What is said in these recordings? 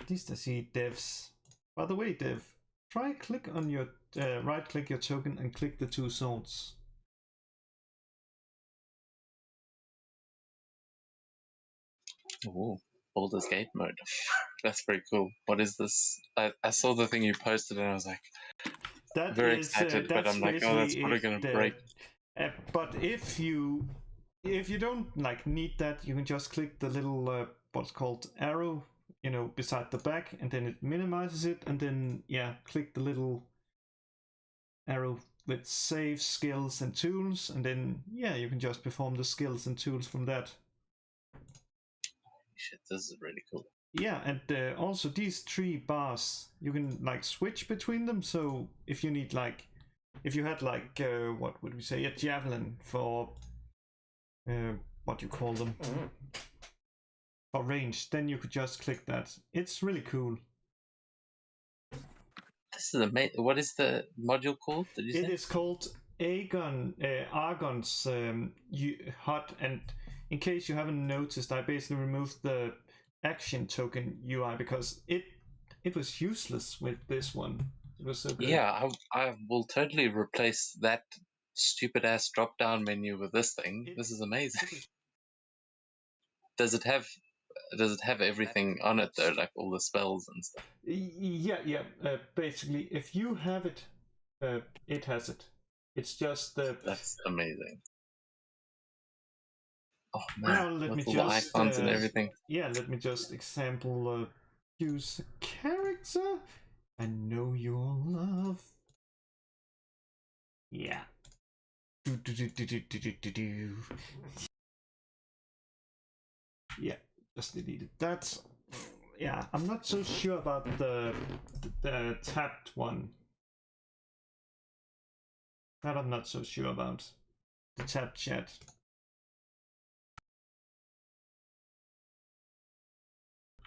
At least I see devs. By the way, dev, try click on your right click your token and click the two swords. Oh, Baldur's Gate mode. That's pretty cool. What is this? I saw the thing you posted and I was like, That very is excited, but I'm like, oh, that's probably gonna break. But if you don't like need that, you can just click the little what's called arrow, you know, beside the back, and then it minimizes it, and then yeah, click the little arrow with save skills and tools, and then yeah, you can just perform the skills and tools from that. Shit, this is really cool. Yeah, and also these 3 bars, you can like switch between them. So if you need like, if you had like what would we say, a javelin for what you call them for range, then you could just click that. It's really cool. This is amazing. What is the module called? Did you say? It is called Argon's HUD, and in case you haven't noticed, I basically removed the action token UI because it was useless with this one. It was so good. Yeah, I will totally replace that stupid ass drop down menu with this thing. This is amazing. Does it have everything on it though, like all the spells and stuff? Yeah. Basically, if you have it, it has it. It's just that's amazing. Oh man, now let me all just the icons and everything. Yeah, let me just example use a character I know you'll love. Yeah. Yeah, just deleted that. Yeah, I'm not so sure about the tapped one. That I'm not so sure about. The tapped chat.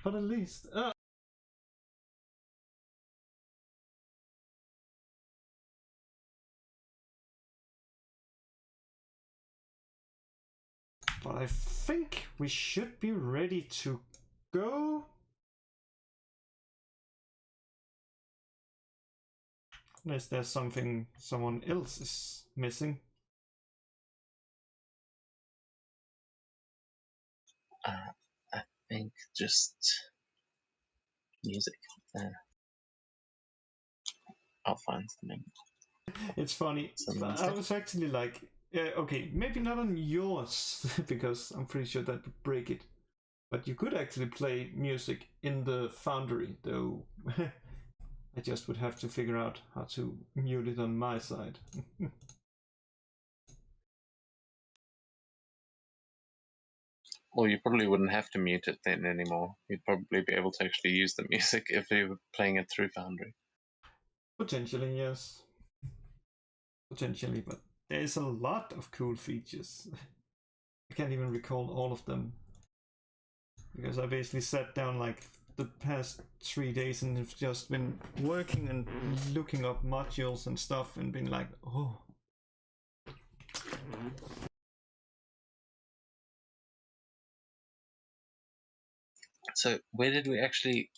But at least but I think we should be ready to go. Unless there's something someone else is missing. I think just music. I'll find something. It's funny. I was actually like, okay, maybe not on yours because I'm pretty sure that would break it. But you could actually play music in the Foundry, though. I just would have to figure out how to mute it on my side. Well, you probably wouldn't have to mute it then anymore. You'd probably be able to actually use the music if you were playing it through Foundry. Potentially, yes. Potentially, but there's a lot of cool features. I can't even recall all of them. Because I basically sat down like the past 3 days and have just been working and looking up modules and stuff and been like, oh. So where did we actually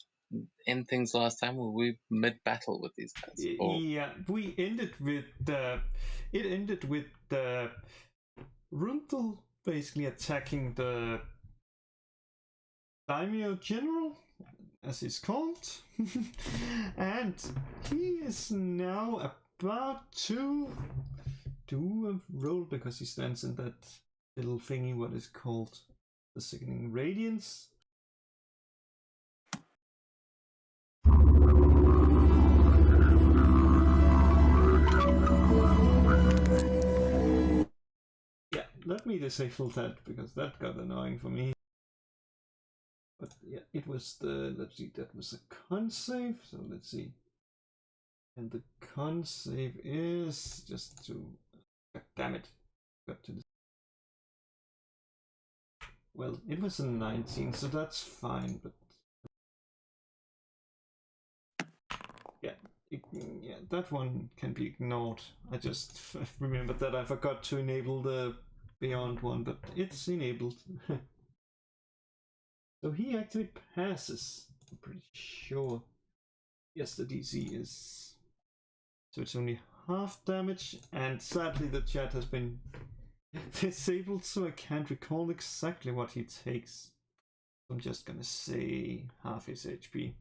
end things last time? Were we mid-battle with these guys? Or... Yeah, we ended with it ended with Runtel basically attacking the Damiyo General, as he's called, and he is now about to do a roll because he stands in that little thingy, what is called the Sickening Radiance. Yeah, let me disable that because that got annoying for me. But yeah, it was the, let's see, that was a con save, so let's see. And the con save is just to, damn it, got to this. Well, it was a 19, so that's fine, but yeah, yeah, that one can be ignored. I just remembered that I forgot to enable the Beyond one, but it's enabled. So he actually passes, pretty sure. Yes, the DC is... So it's only half damage, and sadly the chat has been disabled, so I can't recall exactly what he takes. I'm just gonna say half his HP.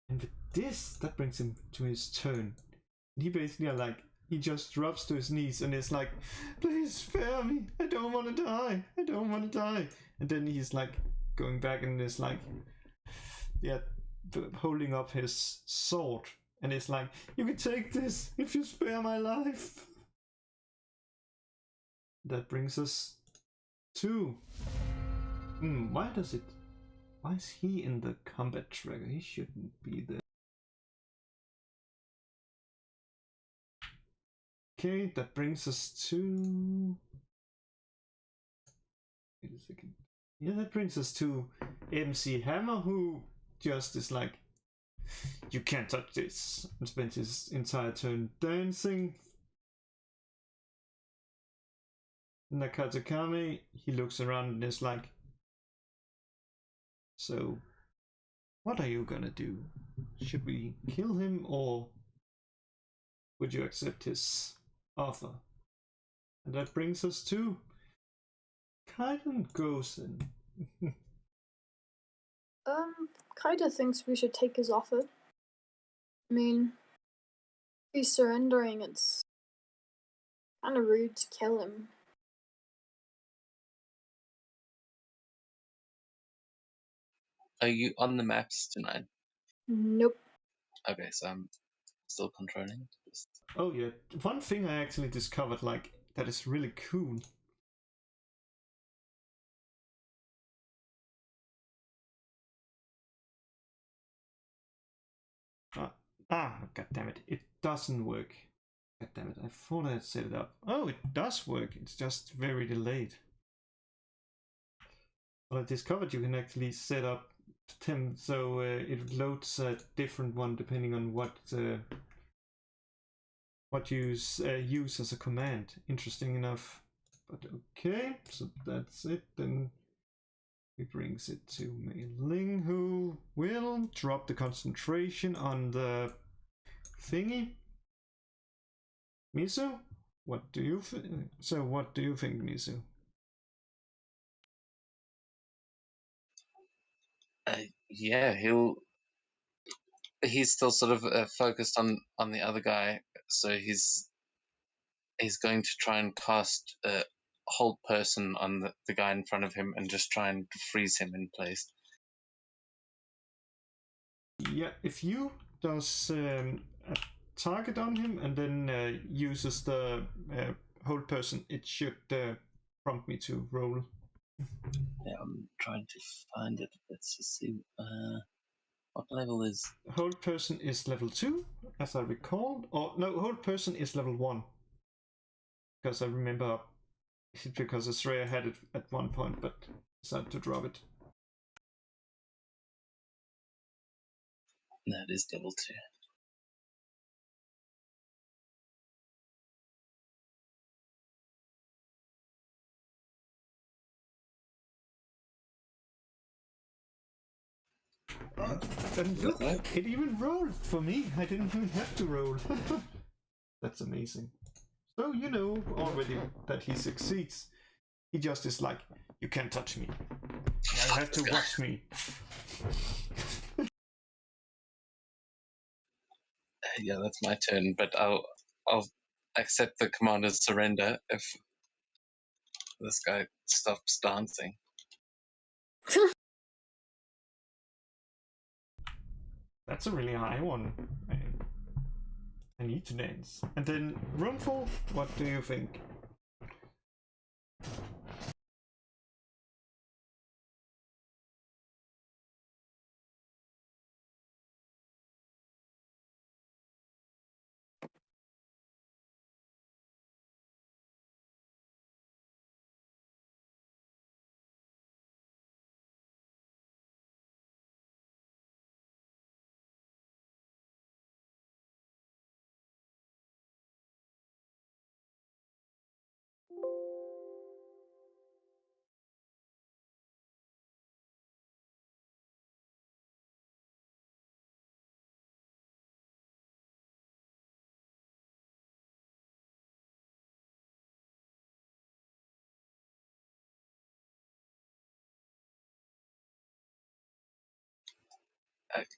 And with this, that brings him to his turn. And he basically he just drops to his knees and is like, please spare me, I don't want to die, I don't want to die. And then he's like going back and is like, yeah, holding up his sword. And it's like, you can take this if you spare my life. That brings us to... why is he in the combat tracker? He shouldn't be there. Okay, that brings us to... Wait a second. Yeah, that brings us to MC Hammer, who just is like, you can't touch this, and spent his entire turn dancing. Nakatakame, he looks around and is like, so what are you gonna do? Should we kill him, or would you accept his offer? And that brings us to Kaiden Gosen. Kaida thinks we should take his offer. I mean, if he's surrendering, it's kind of rude to kill him. Are you on the maps tonight? Nope. Okay, so I'm still controlling. Oh yeah, one thing I actually discovered, that is really cool. God damn it, it doesn't work. God damn it, I thought I had set it up. Oh, it does work, it's just very delayed. Well, I discovered you can actually set up Tim, so it loads a different one depending on what you use as a command. Interesting enough. But okay, so that's it. Then he brings it to Mei Ling, who will drop the concentration on the thingy. Misu, what do you think? So, what do you think, Misu? Yeah, he's still sort of focused on the other guy, so he's going to try and cast a hold person on the guy in front of him and just try and freeze him in place. Yeah, if you does a target on him and then uses the hold person, it should prompt me to roll. Yeah, I'm trying to find it. Let's just see. What level is... Hold person is level 2, as I recall. Or no, hold person is level 1. Because I remember, because Australia had it at one point, but decided to drop it. That is level 2. And look, it even rolled for me. I didn't even have to roll. That's amazing. So you know already that he succeeds. He just is like, you can't touch me. You have to watch me. Yeah, that's my turn, but I'll accept the commander's surrender if this guy stops dancing. That's a really high one. I need to dance. And then Runful, what do you think?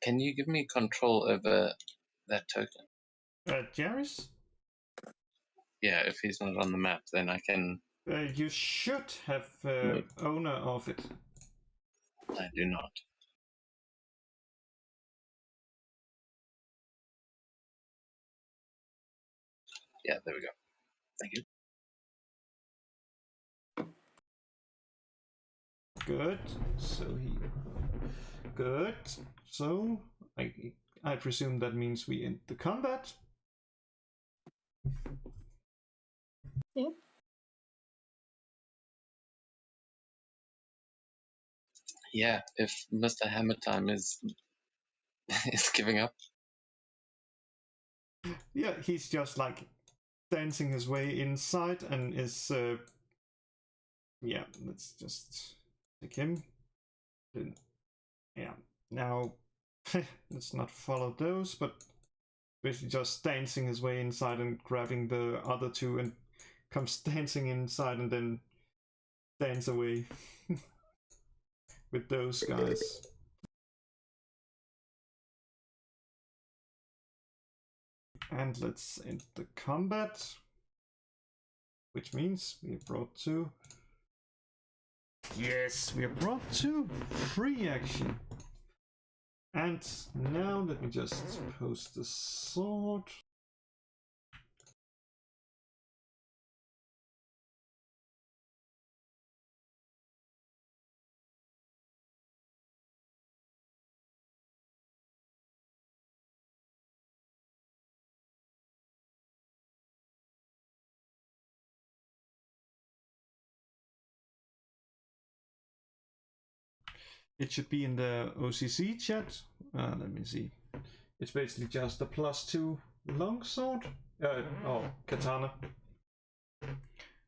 Can you give me control over that token? Jairus? Yeah, if he's not on the map, then I can. You should have owner of it. I do not. Yeah, there we go. Thank you. Good. Good. So I presume that means we end the combat. Yeah. Yeah, if Mr. Hammer Time is is giving up. Yeah, he's just like dancing his way inside and is yeah, let's just take him. Then yeah, now let's not follow those, but basically just dancing his way inside and grabbing the other two and comes dancing inside and then dance away with those guys. And let's end the combat, which means we have brought two. Yes, we have brought two free action. And now let me just post the sword. It should be in the OCC chat. Let me see. It's basically just a +2 longsword. Katana.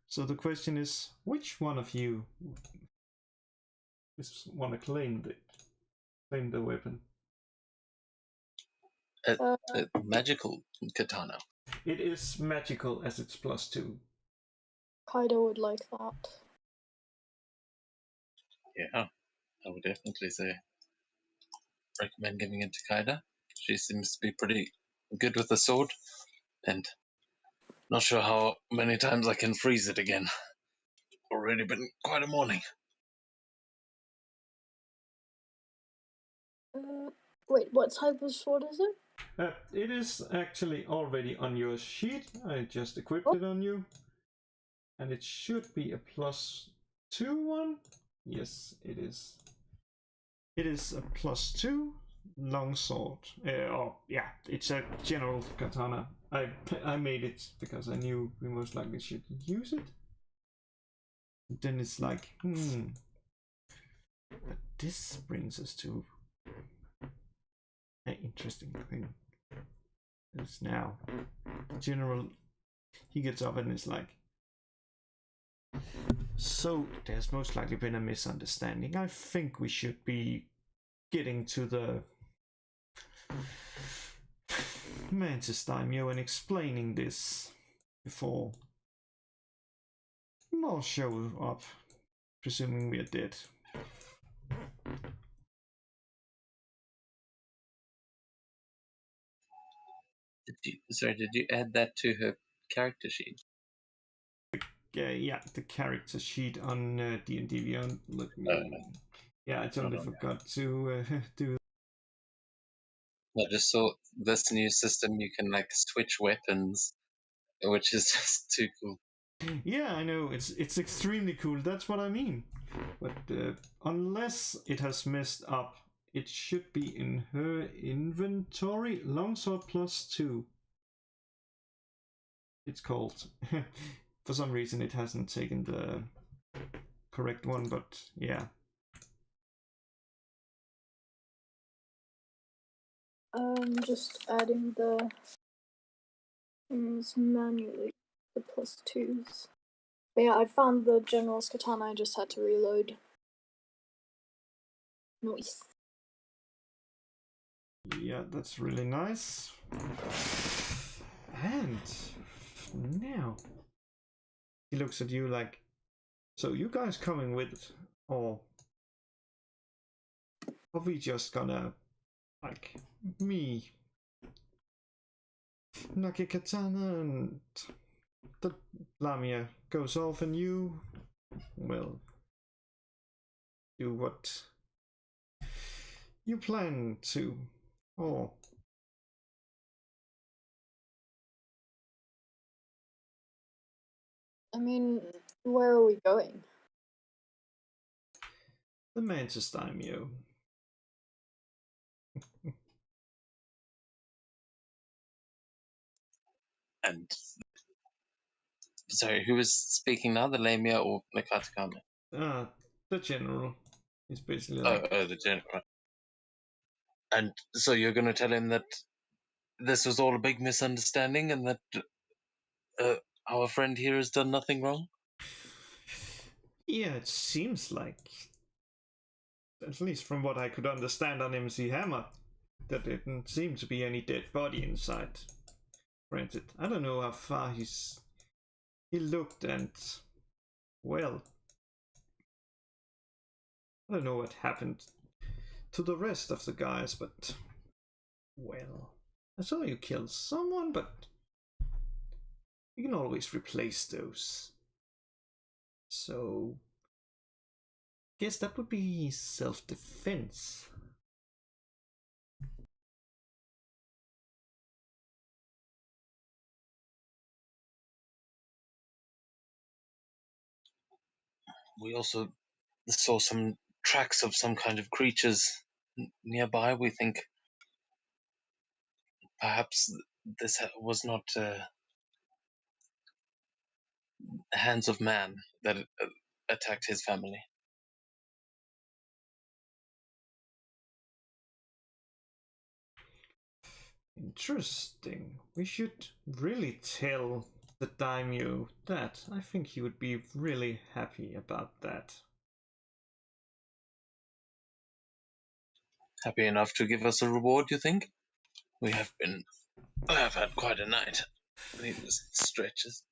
So the question is, which one of you want to claim the weapon? Magical katana. It is magical as it's +2. Kaido would like that. Yeah, I would definitely say recommend giving it to Kaida. She seems to be pretty good with the sword, and not sure how many times I can freeze it again. Already been quite a morning. Wait, what type of sword is it? It is actually already on your sheet. I just equipped it on you. And it should be a +2 one. Yes, it is. It is a +2 longsword. Yeah, it's a general katana. I made it because I knew we most likely should use it. Then it's like, But this brings us to an interesting thing. It's now General. He gets up and is like, so there's most likely been a misunderstanding. I think we should be getting to the Mantis Damiyo and explaining this before more show up, presuming we are dead. Did you add that to her character sheet? Yeah, the character sheet on D&D Beyond. Let me. Yeah, I totally forgot to do. I just saw this new system. You can like switch weapons, which is just too cool. Yeah, I know, it's extremely cool. That's what I mean. But unless it has messed up, it should be in her inventory. Longsword +2. It's called. For some reason, it hasn't taken the correct one, but yeah. Just adding the things manually, the +2s. But yeah, I found the general's katana. I just had to reload. Nice. Yeah, that's really nice. And now he looks at you like, so you guys coming with, or are we just gonna like me, Nakikatana, and the Lamia goes off, and you, well, do what you plan to, or I mean, where are we going? the Mantis Damiyo. And sorry, who is speaking now, the Lamia or Nakatakame? The general is basically like, The general. And so you're going to tell him that this was all a big misunderstanding and that our friend here has done nothing wrong? yeah, it seems like, at least from what I could understand on MC Hammer, that there didn't seem to be any dead body inside. Granted, I don't know how far he looked, and well, I don't know what happened to the rest of the guys, but well, I saw you kill someone, but you can always replace those. So, guess that would be self-defense. We also saw some tracks of some kind of creatures nearby. We think perhaps this was not hands of man that attacked his family. Interesting. We should really tell the daimyo that. I think he would be really happy about that. Happy enough to give us a reward, you think? I have had quite a night. Needless stretches.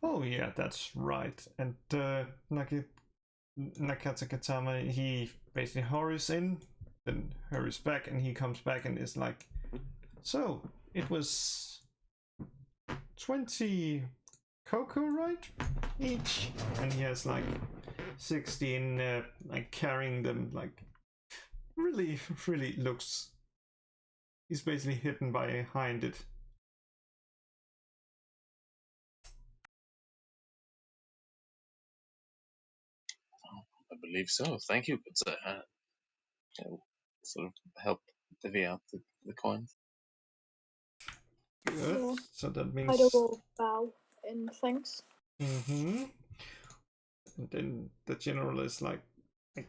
Oh yeah, that's right. And Nakatakatama, he basically hurries in, then hurries back, and he comes back and is like, so, it was 20 cocoa, right? Each. And he has like 16, like carrying them, like, really, really looks. He's basically hidden behind it. I believe so. Thank you, good sir. Sort of help divvy out the coins. Good. Yeah. So that means. Kaido will bow in thanks. Mm-hmm. And then the general is like, I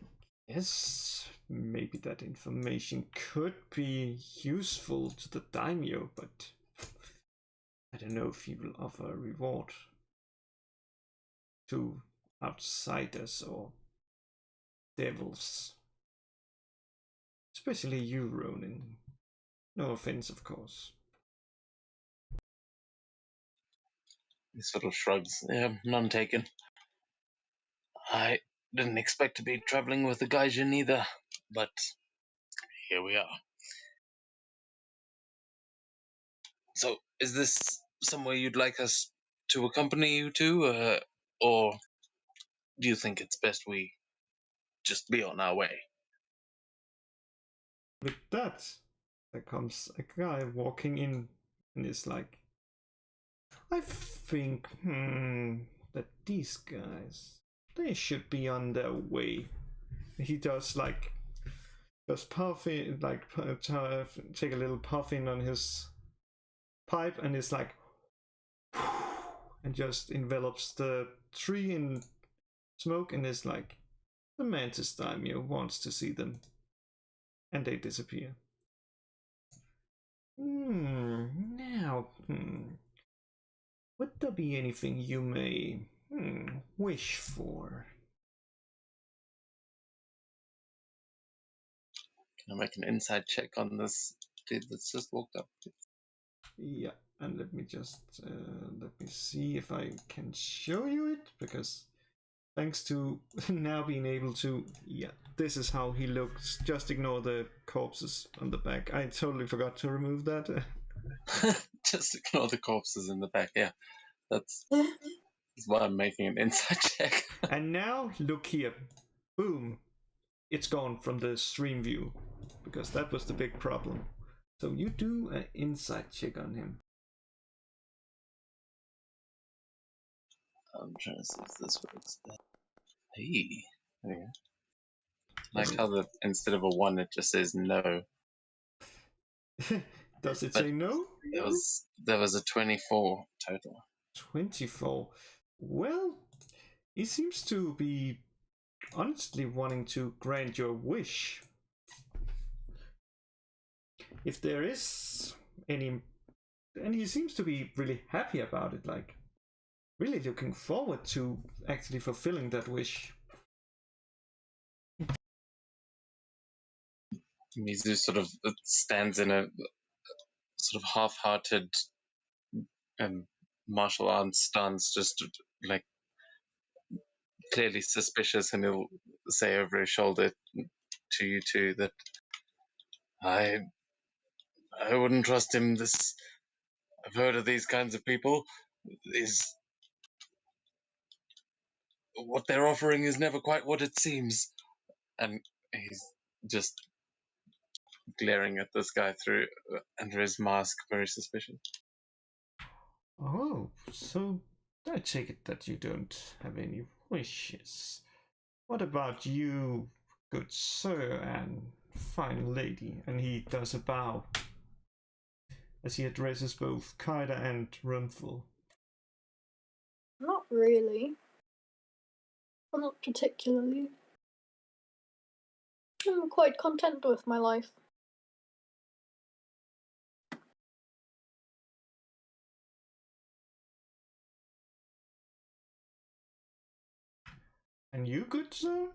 guess maybe that information could be useful to the daimyo, but I don't know if he will offer a reward to outsiders or devils. Especially you, Ronin. No offense, of course. He sort of shrugs. Yeah, none taken. I didn't expect to be traveling with the Gaijin either, but here we are. So, is this somewhere you'd like us to accompany you to, or do you think it's best we just be on our way? With that, there comes a guy walking in and is like, I think, that these guys, they should be on their way. He does like, just puffing, like take a little puffing on his pipe, and is like, and just envelops the tree in smoke, and is like, the Mantis Daimyo wants to see them, and they disappear. Now, would there be anything you may wish for? Can I make an inside check on this dude that's just walked up? Yeah, and let me just let me see if I can show you it, because thanks to now being able to, yeah, this is how he looks. Just ignore the corpses on the back. I totally forgot to remove that. Just ignore the corpses in the back. Yeah, that's why I'm making an insight check. And now look here, boom, it's gone from the stream view, because that was the big problem. So you do an insight check on him. I'm trying to see if this works. Hey, there you go. Like how instead of a 1 it just says no. Does it But say no? There was a 24 total. 24. Well, he seems to be honestly wanting to grant your wish. If there is any, and he seems to be really happy about it, like really looking forward to actually fulfilling that wish. Mizu sort of stands in a sort of half-hearted martial arts stance, just like clearly suspicious, and he'll say over his shoulder to you two that I wouldn't trust him. I've heard of these kinds of people. What they're offering is never quite what it seems. And he's just glaring at this guy through under his mask, very suspicious. Oh, so I take it that you don't have any wishes. What about you, good sir and fine lady? And he does a bow as he addresses both Kaida and Runful. Not really. Well, not particularly. I'm quite content with my life. And you, good sir?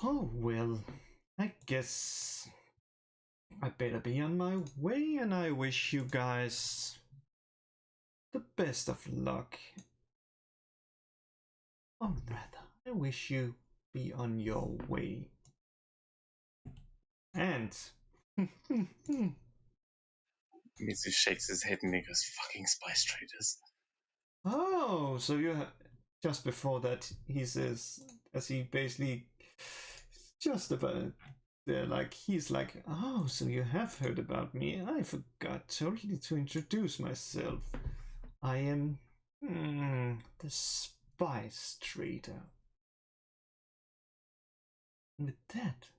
Oh, well, I guess I better be on my way, and I wish you guys the best of luck. Or rather, I wish you be on your way. And Mizu shakes his head and he goes, "Fucking spice traders." oh, so you just before that he says, as he basically just about there, like he's like, oh, so you have heard about me. I forgot totally to introduce myself. I am the spice trader. And with that,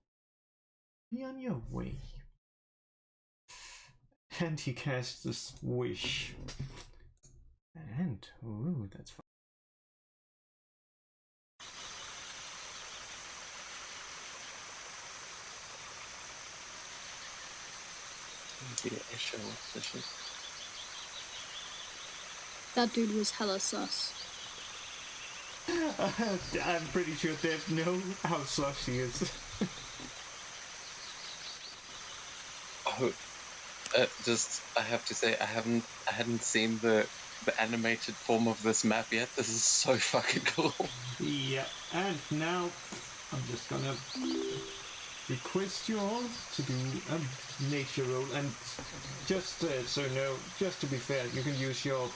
be on your way. And he casts this wish. And ooh, that's fun. That dude was hella sus. I'm pretty sure Dev knows how sus he is. Oh, I have to say, I hadn't seen the animated form of this map yet. This is so fucking cool. Yeah, and now I'm just gonna request you all to do a nature roll, and just so you know, just to be fair, you can use your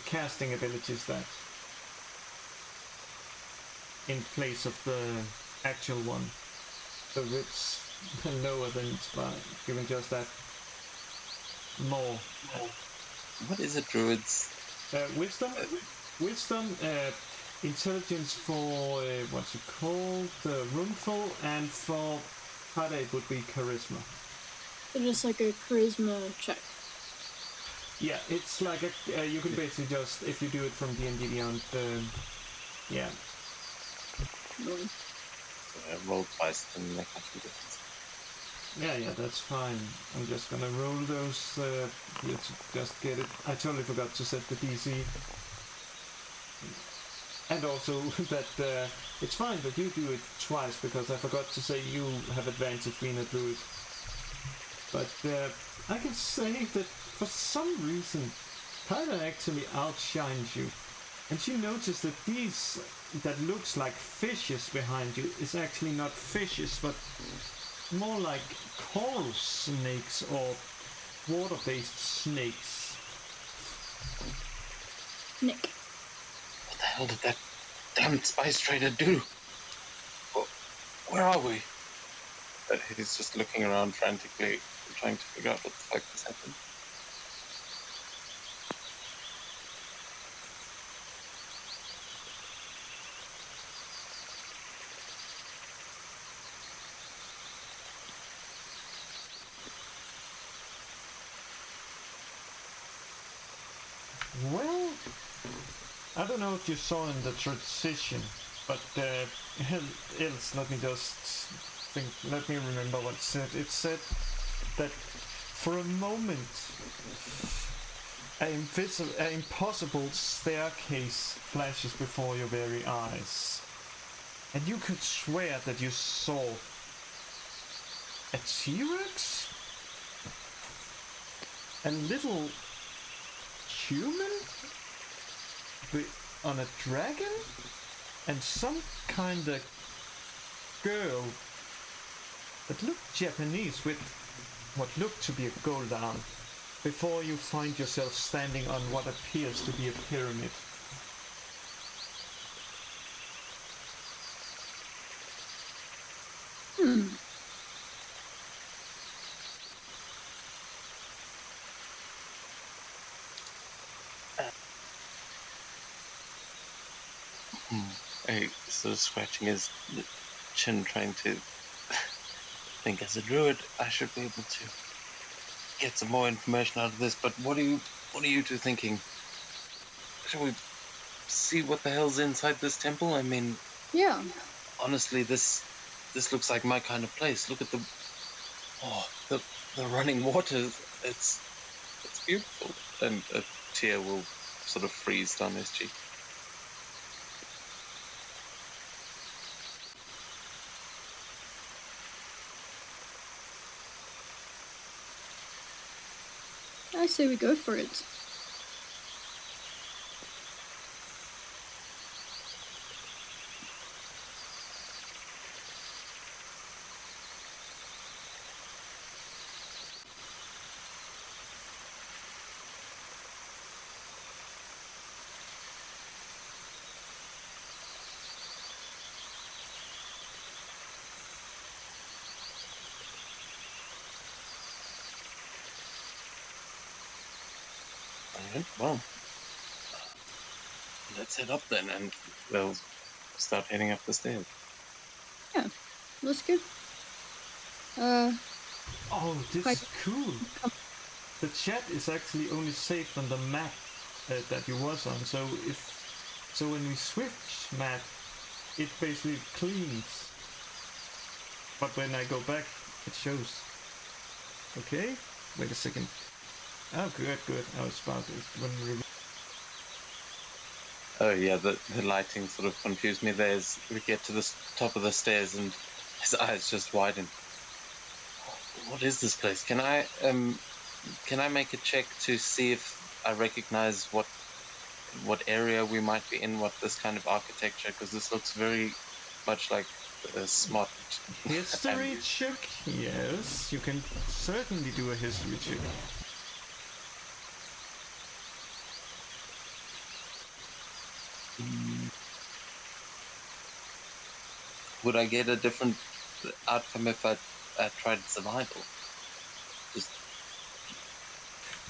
casting abilities that in place of the actual one. So it's lower than inspire, given just that more. What is a druid's Wisdom? wisdom, intelligence for what's it called, roomful, and for Hada it would be charisma. So just like a charisma check. Yeah, it's like a you can basically just, if you do it from D&D Beyond, yeah. Really. Roll twice and make much of a difference. Yeah, that's fine. I'm just gonna roll those. Let's just get it. I totally forgot to set the DC. And also that it's fine that you do it twice, because I forgot to say you have advantage being a druid. But I can say that for some reason, Kyla actually outshines you. And you notice that these, that looks like fishes behind you, is actually not fishes, but more like coral snakes or water-based snakes. Nick. What the hell did that damn spice trader do? Where are we? He's just looking around frantically, trying to figure out what the fuck has happened. Well, I don't know if you saw in the transition, but else, let me just think, let me remember what it said. It said that for a moment, an impossible staircase flashes before your very eyes. And you could swear that you saw a T-Rex? A little human? On a dragon? And some kind of girl that looked Japanese with what looked to be a gold arm, before you find yourself standing on what appears to be a pyramid. He's sort of scratching his chin, trying to think, as a druid, I should be able to get some more information out of this, but what are you two thinking? Shall we see what the hell's inside this temple? I mean, Yeah. honestly, this looks like my kind of place. Look at the running water. It's beautiful. And a tear will sort of freeze down his cheek. I say we go for it. Alright, well, let's head up then, and we'll start heading up the stairs. Yeah, that's good. Oh, this is cool. The chat is actually only saved on the map that you was on. So when we switch map, it basically cleans. But when I go back, it shows. Okay, wait a second. Oh, good. I was about to Oh yeah, the lighting sort of confused me there as we get to the top of the stairs and his eyes just widen. What is this place? Can I make a check to see if I recognize what area we might be in, what this kind of architecture, because this looks very much like a smart history check? Yes, you can certainly do a history check. Would I get a different outcome if I tried survival?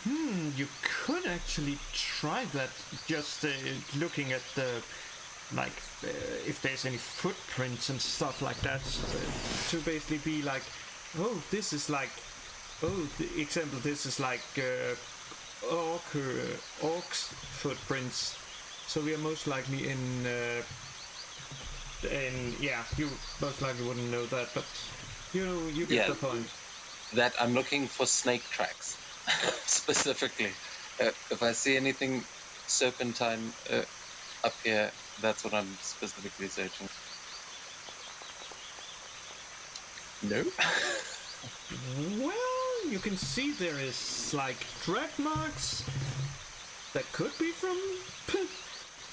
You could actually try that. Just looking at the like if there's any footprints and stuff like that, to basically be like, oh, this is like, oh, the example, this is like orcs footprints. So we are most likely in yeah, you most likely wouldn't know that, but you get the point. That I'm looking for snake tracks specifically. If I see anything serpentine up here, that's what I'm specifically searching. No. Well, you can see there is like drag marks that could be from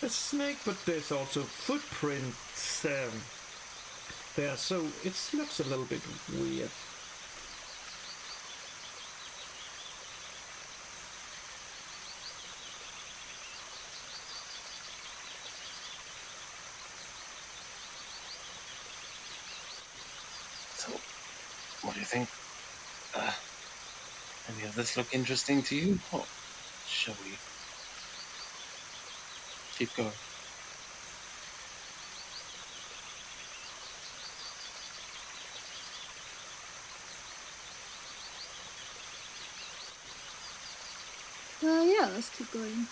a snake, but there's also footprints there, so it looks a little bit weird. So, what do you think? Any of this look interesting to you? Or shall we keep going? Yeah, let's keep going.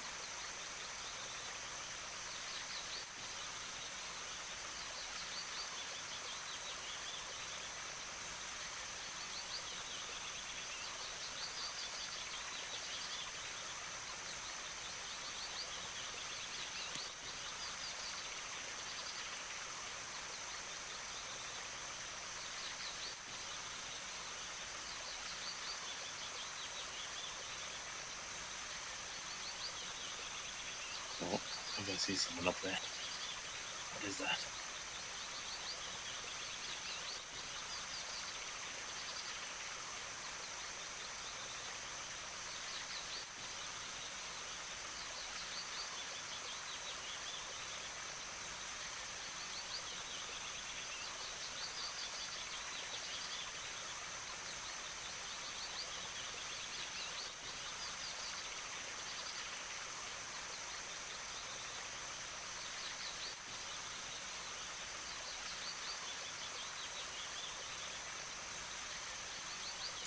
Oh, I think I see someone up there. What is that?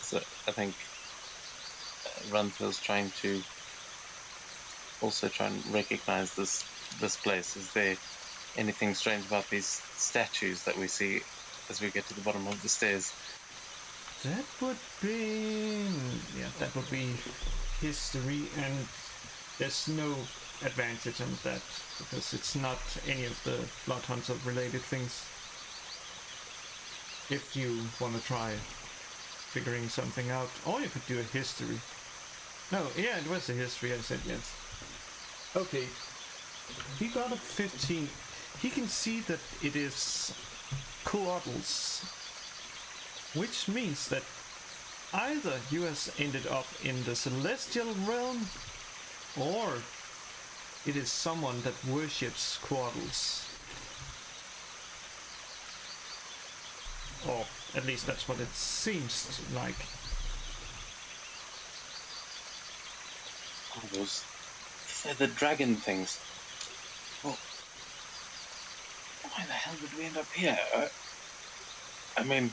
So I think Runfield's trying to also try and recognize this place. Is there anything strange about these statues that we see as we get to the bottom of the stairs? That would be history, and there's no advantage on that because it's not any of the Blood Hunter related things. If you want to try figuring something out, or you could do a history. No, yeah, it was a history. I said yes. Okay, he got a 15. He can see that it is coordals, which means that either you has ended up in the celestial realm, or it is someone that worships coordals. Or at least that's what it seems like. Oh, those... They're the dragon things. Well, why the hell did we end up here? I mean,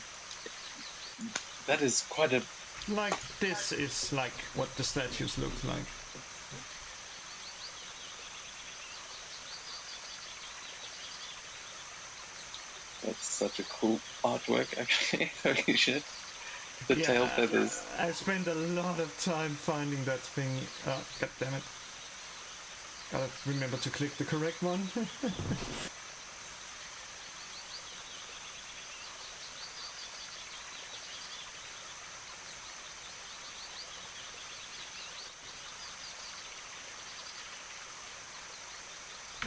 that is quite a... Like, this is like what the statues look like. That's such a cool artwork, actually. Holy shit. The tail feathers. I spent a lot of time finding that thing. God damn it. Gotta remember to click the correct one.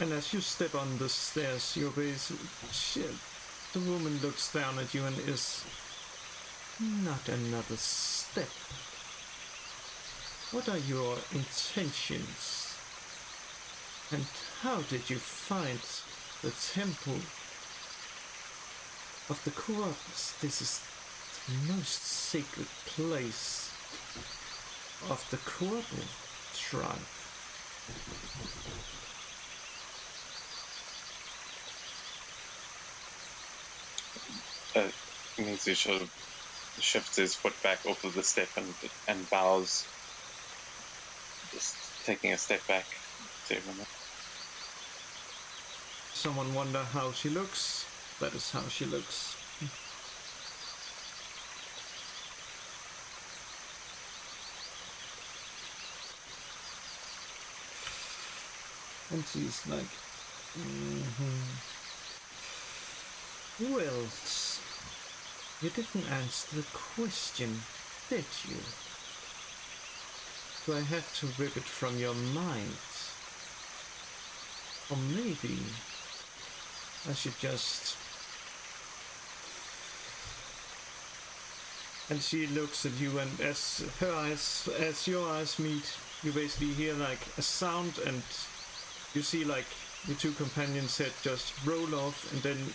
And as you step on the stairs, you're basically... Shit. The woman looks down at you and is... Not another step. What are your intentions? And how did you find the temple of the Coordinates? This is the most sacred place. of the Quirble tribe. Mizu sort of shifts his foot back off of the step and bows, just taking a step back to him. Someone wonder how she looks? That is how she looks. And she's like, Well, you didn't answer the question, did you? Do I have to rip it from your mind? Or maybe I should just... And she looks at you, and as your eyes meet, you basically hear like a sound, and you see like your two companions' head just roll off, and then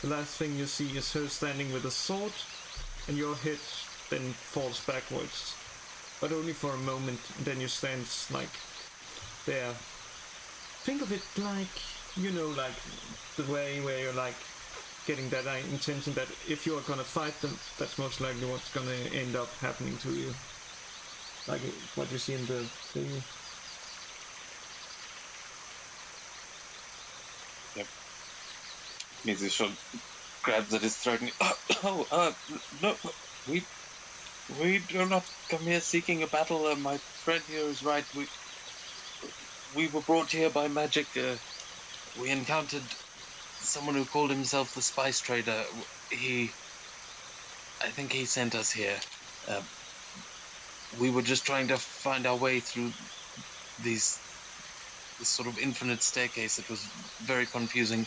the last thing you see is her standing with a sword, and your head then falls backwards. But only for a moment, and then you stand like there. Think of it like, like the way where you're like getting that intention that if you're gonna fight them, that's most likely what's gonna end up happening to you. Like what you see in the thingy. Yep. Mizu grabs at his throat and no, we do not come here seeking a battle. My friend here is right. We were brought here by magic. We encountered someone who called himself the Spice Trader. I think he sent us here. We were just trying to find our way through this sort of infinite staircase. It was very confusing.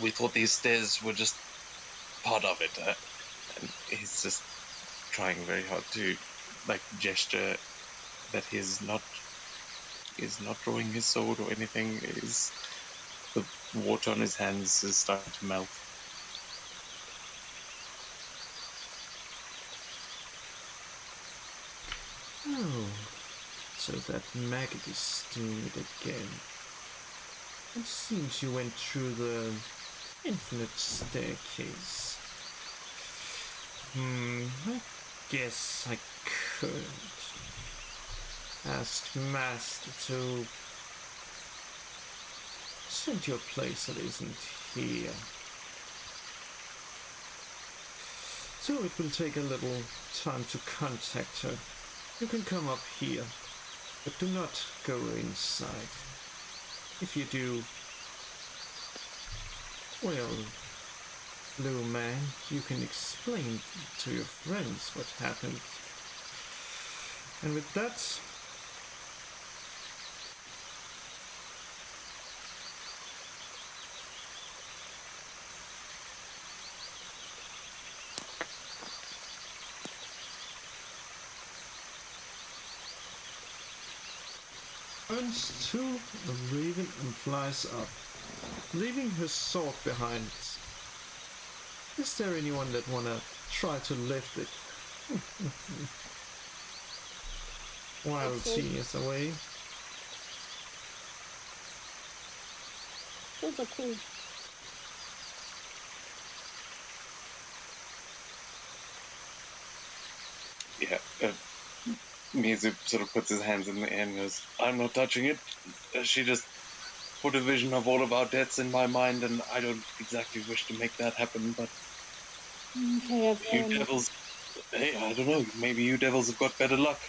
We thought these stairs were just part of it. And he's just trying very hard to gesture that he's not drawing his sword or anything. The water on his hands is starting to melt. Oh, so that maggot is doing it again. It seems you went through the infinite staircase. I guess I could ask Master to send you a place that isn't here. So it will take a little time to contact her. You can come up here, but do not go inside. If you do, well, Blue Man, you can explain to your friends what happened. And with that, turns to a raven and flies up, leaving her sword behind. Is there anyone that wanna try to lift it? While she is away. Those are cool. Yeah. Mizu sort of puts his hands in the air and goes, I'm not touching it. She just put a vision of all of our deaths in my mind, and I don't exactly wish to make that happen, but Okay, you devils, hey, I don't know, maybe you devils have got better luck.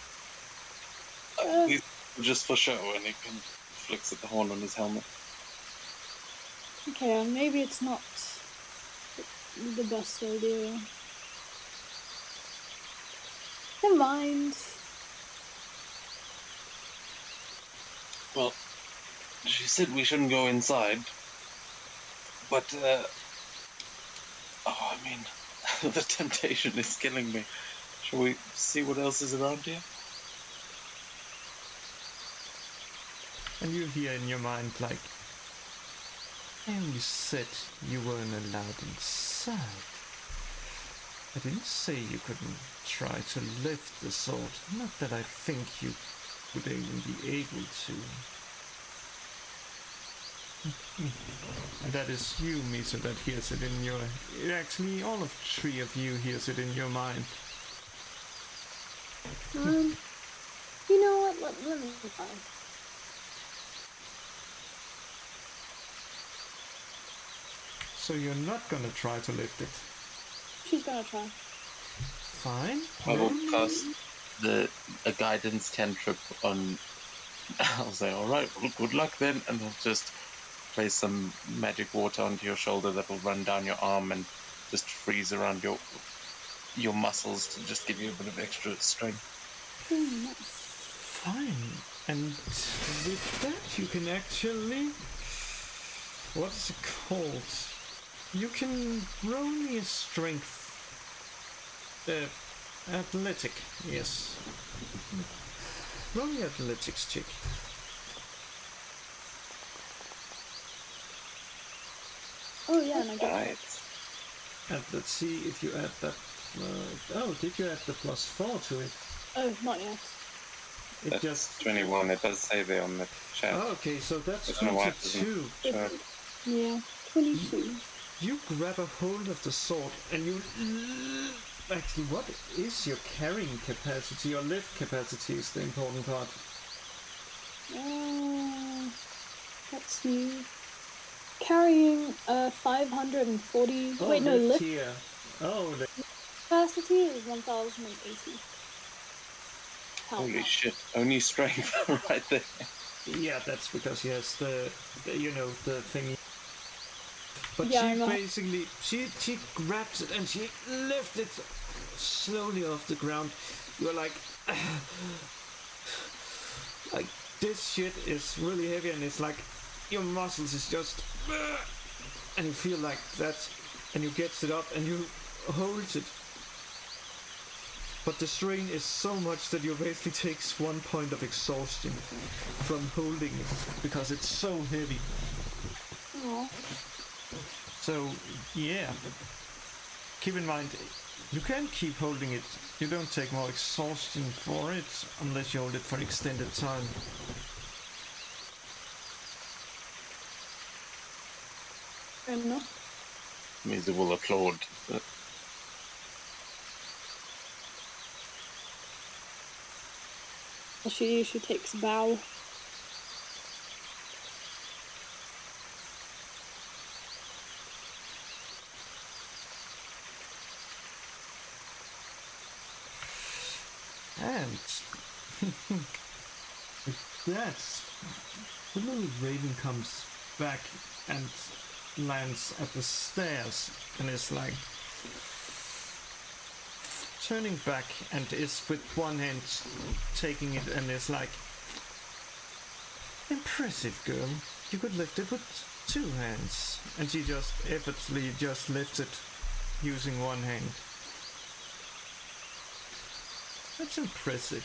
These are just for show, and he kind of flicks at the horn on his helmet. Okay, maybe it's not the best idea. Never mind. Well, she said we shouldn't go inside, but, the temptation is killing me. Shall we see what else is around here? And you hear in your mind like, I only said you weren't allowed inside. I didn't say you couldn't try to lift the sword. Not that I think you would even be able to. And that is you, Miso, that hears it in your... Actually, all of three of you hears it in your mind. You know what? Let me try. So you're not gonna try to lift it? She's gonna try. Fine. I will cast a guidance cantrip on. I'll say, all right, well, good luck then, and I'll just place some magic water onto your shoulder that will run down your arm and just freeze around your muscles to just give you a bit of extra strength. Fine. And with that, you can actually... What is it called? You can roll me a strength. Athletic, yes. Roll me athletics check. Oh yeah, and I got Right. And let's see if you add that... oh, did you add the +4 to it? Oh, not yet. It That's just... 21. It does say there on the chat. Oh, okay, so that's I don't know why it 22. Sure. Yeah, 22. You grab a hold of the sword and you... Actually, what is your carrying capacity? Your lift capacity is the important part. Let's see. Carrying 540. Oh, Wait, no, lift here. Oh, capacity is 1080. Holy shit. Only strength right there. yeah, that's because he has the the thingy. But Yeah, I she know. basically, she grabs it and she lifts it slowly off the ground. You're like this shit is really heavy, and it's like your muscles is just, and you feel like that, and you get it up and you hold it. But the strain is so much that you basically takes 1 point of exhaustion from holding it because it's so heavy. Aww. So, yeah. Keep in mind, you can keep holding it. You don't take more exhaustion for it unless you hold it for extended time. Fair enough. Means it will applaud. She takes a bow. And with that, the little raven comes back and lands at the stairs and is like turning back and is with one hand taking it and is like, impressive girl, you could lift it with 2 hands. And she just effortlessly just lifts it using 1 hand. That's impressive.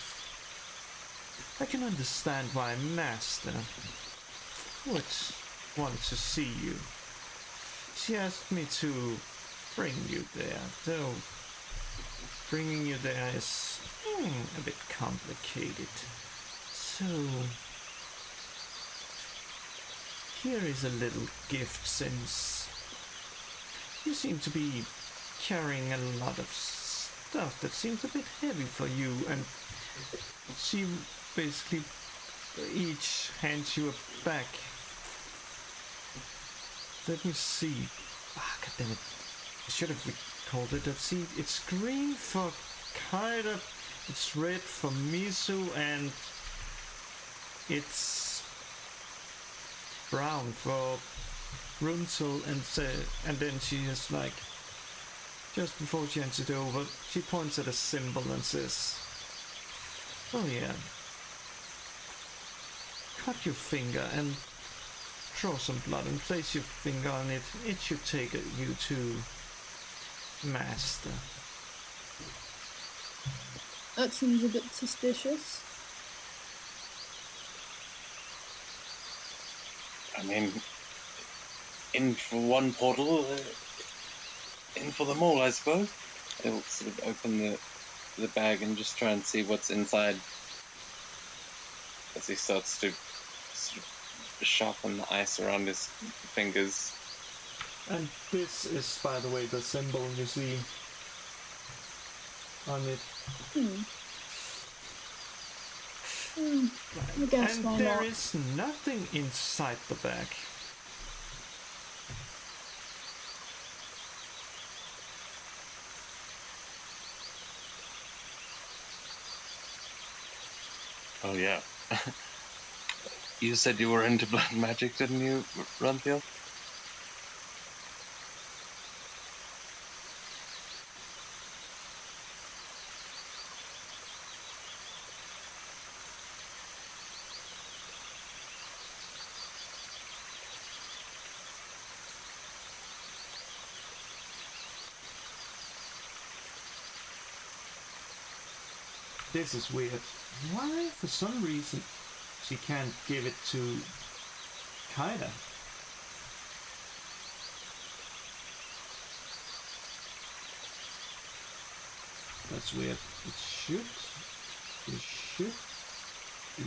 I can understand why Master would want to see you. She asked me to bring you there, though bringing you there is a bit complicated. So, here is a little gift, since you seem to be carrying a lot of stuff that seems a bit heavy for you, and she basically each hands you a bag. Let me see. God damn it. I should have recalled it. Let's see. It's green for Kaida, it's red for Misu, and it's brown for Runzel, and then she is like, just before she hands it over, she points at a symbol and says, oh yeah, cut your finger and draw some blood and place your finger on it. It should take you to Master. That seems a bit suspicious. I mean, in for one portal, in for them all, I suppose. He'll sort of open the bag and just try and see what's inside as he starts to sort of sharpen the ice around his fingers. And this is, by the way, the symbol you see on it. I guess And why there not? is nothing inside the bag. Oh yeah. You said you were into blood magic, didn't you, Runthiel? This is weird. Why, for some reason, she can't give it to Kaida? That's weird. It should be.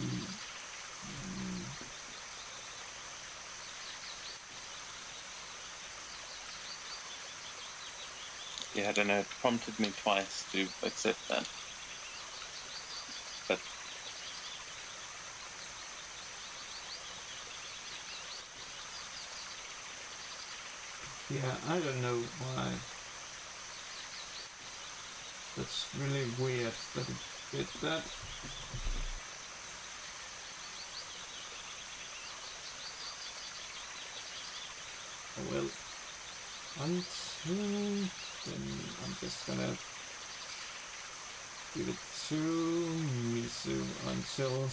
Yeah, I don't know. It prompted me twice to accept that. But Yeah, I don't know why. That's really weird that it did that. Oh well. Until then, I'm just gonna give it to Misu until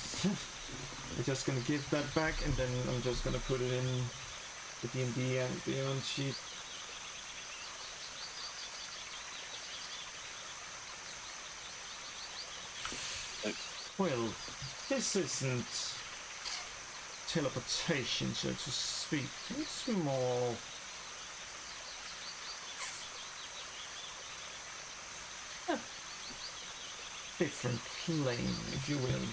I'm just gonna give that back, and then I'm just gonna put it in the D&D and Beyond sheet. Well, this isn't teleportation, so to speak. It's more a different plane, if you will.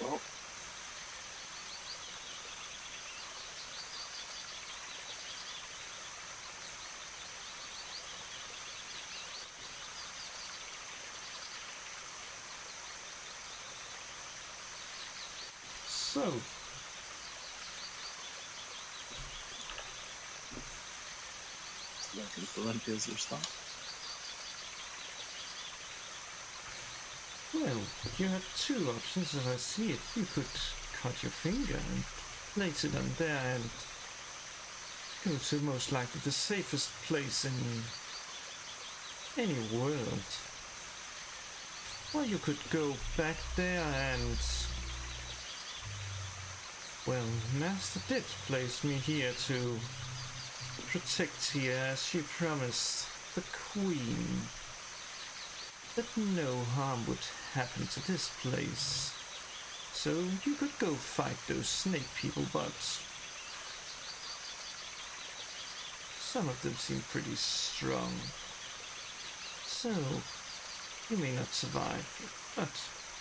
well, So, that is Runthiel's response. well, you have two options as I see it. You could cut your finger and place it on there and go to most likely the safest place in any world. Or you could go back there and... Well, Master did place me here to protect here as she promised the Queen. That no harm would happen to this place. So you could go fight those snake people, but some of them seem pretty strong. So you may not survive, but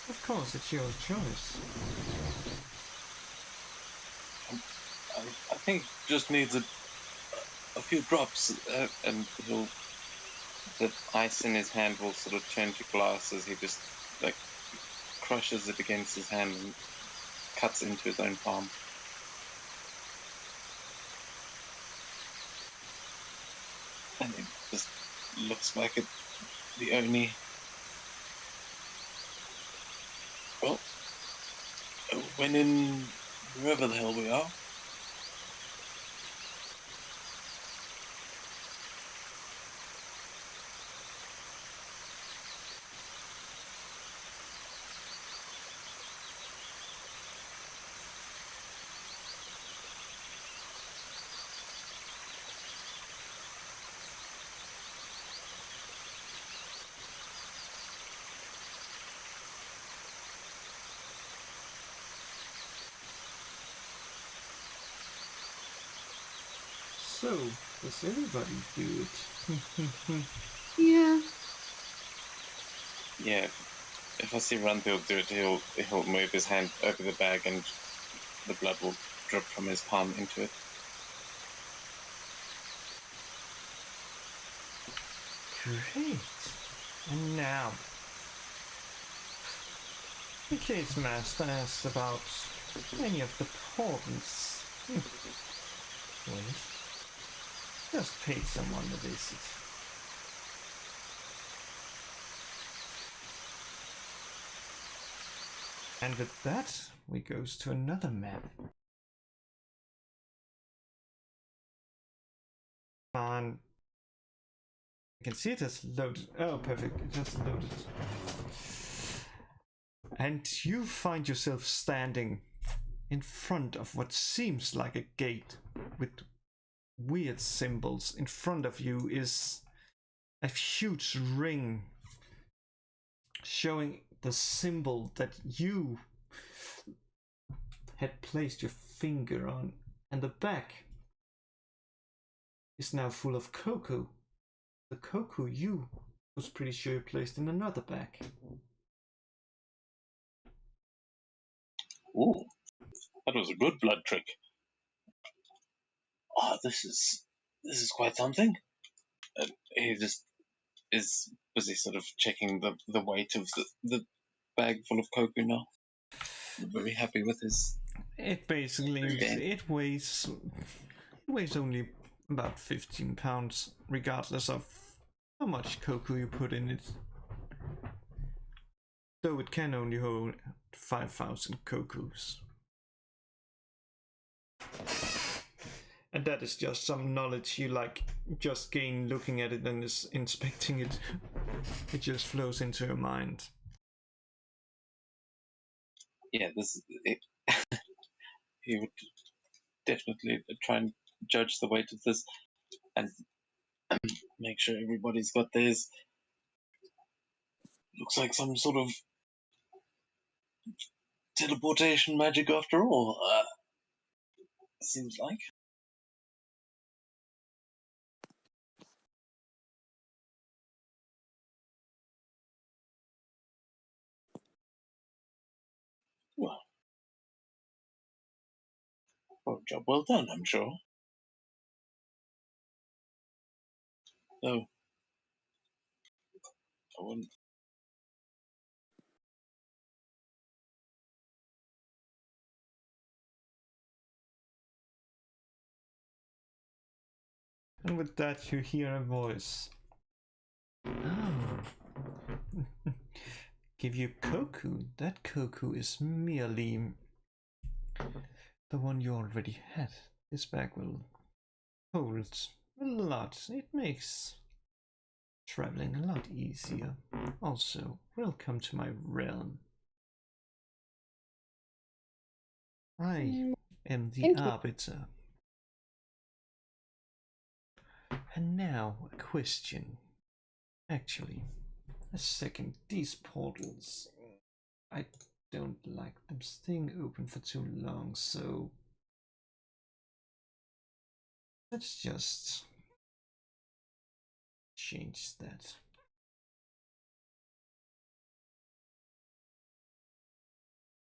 of course it's your choice. I think just needs a few drops, and the ice in his hand will sort of turn to glass as he just like crushes it against his hand and cuts into his own palm. And it just looks back at the Oni. Well, when in wherever the hell we are, So, does everybody do it? Yeah. Yeah. If I see Runfield do it, he'll move his hand over the bag and the blood will drip from his palm into it. Great. And now, the case master asks about any of the portals. Wait. Just pay someone a visit. And with that, we goes to another map. On, you can see it has loaded. Oh, perfect! It has loaded. And you find yourself standing in front of what seems like a gate with weird symbols. In front of you is a huge ring showing the symbol that you had placed your finger on, and the back is now full of cocoa. The cocoa you was pretty sure you placed in another bag. Ooh, that was a good blood trick. Oh, this is quite something. He just is busy sort of checking the weight of the bag full of cocoa now. I'm very happy with his. It basically it weighs only about 15 pounds, regardless of how much cocoa you put in it. Though it can only hold 5,000 cocos. And that is just some knowledge you just gain looking at it and is inspecting it. It just flows into your mind. Yeah, this is it. He would definitely try and judge the weight of this and make sure everybody's got theirs. Looks like some sort of teleportation magic after all. Seems like. Well, job well done, I'm sure. No, I wouldn't. And with that, you hear a voice. Oh. Give you cocoa. That cocoa is merely the one you already had. This bag will hold a lot. It makes traveling a lot easier. Also, welcome to my realm. I am the Thank you. arbiter. And now a question. Actually, a second. These portals, I don't like them staying open for too long, so let's just change that.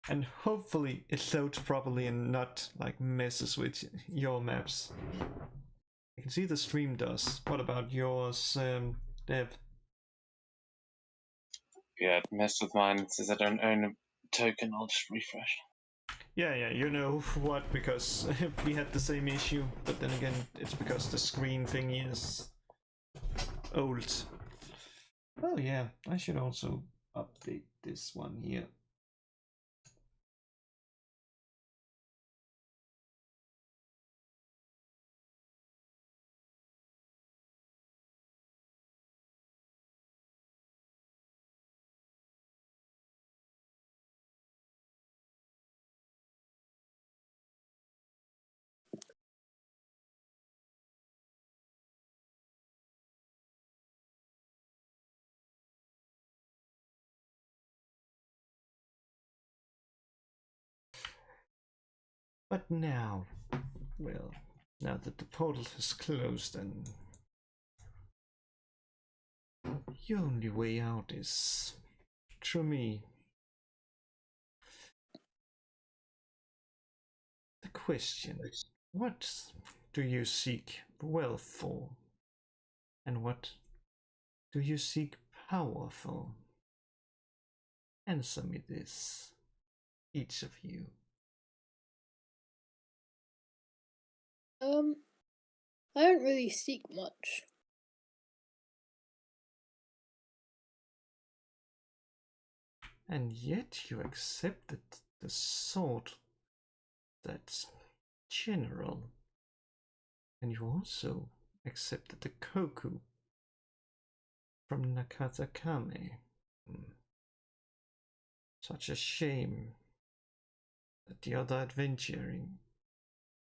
And hopefully it loads properly and not messes with your maps. I can see the stream does. What about yours, Dev? Yeah, it messed with mine. It says I don't own a token. I'll just refresh. Yeah, you know what, because we had the same issue, but then again, it's because the screen thingy is old. Oh yeah, I should also update this one here. But now, well, Now that the portal has closed, and the only way out is through me. The question: what do you seek wealth for? And what do you seek power for? Answer me this, each of you. I don't really seek much. And yet you accepted the sword that's general. And you also accepted the koku from Nakatakame. Such a shame that the other adventuring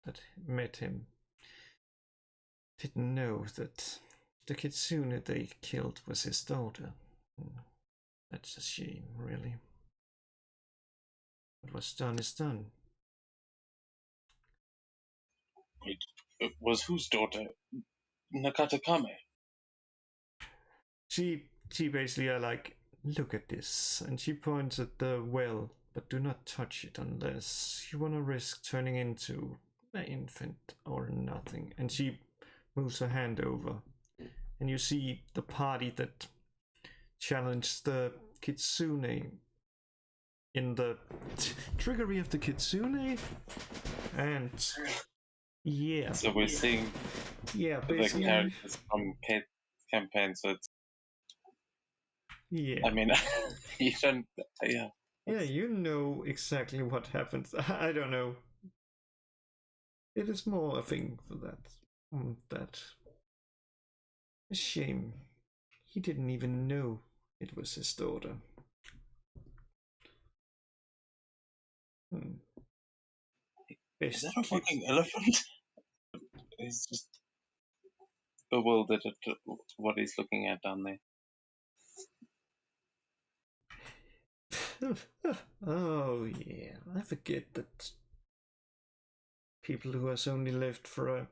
that met him didn't know that the kitsune they killed was his daughter. That's a shame, really. What was done is done. It was whose daughter? Nakatakame. She basically like, look at this, and she points at the well, but do not touch it unless you want to risk turning into an infant or nothing. And she moves her hand over, and you see the party that challenged the kitsune in the trickery of the kitsune, and yeah. So we're seeing yeah, the basically, characters from Kate's campaign. So it's, yeah. I mean, you don't, yeah. Yeah, you know exactly what happens. I don't know. It is more a thing for that. That. A shame. He didn't even know it was his daughter. Is that a fucking elephant? He's just bewildered at what he's looking at down there. Oh yeah, I forget that people who has only lived for a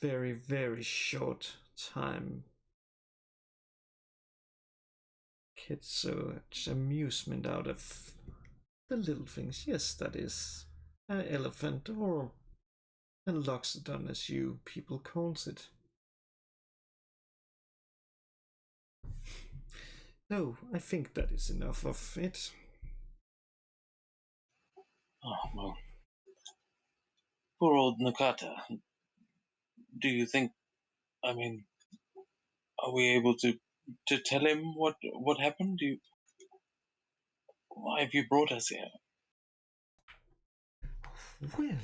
very, very short time get so much amusement out of the little things. Yes, that is an elephant, or a loxodon as you people calls it. No, I think that is enough of it. Oh, well. Poor old Nakata. Do you think, I mean, are we able to tell him what happened? Why have you brought us here? Well,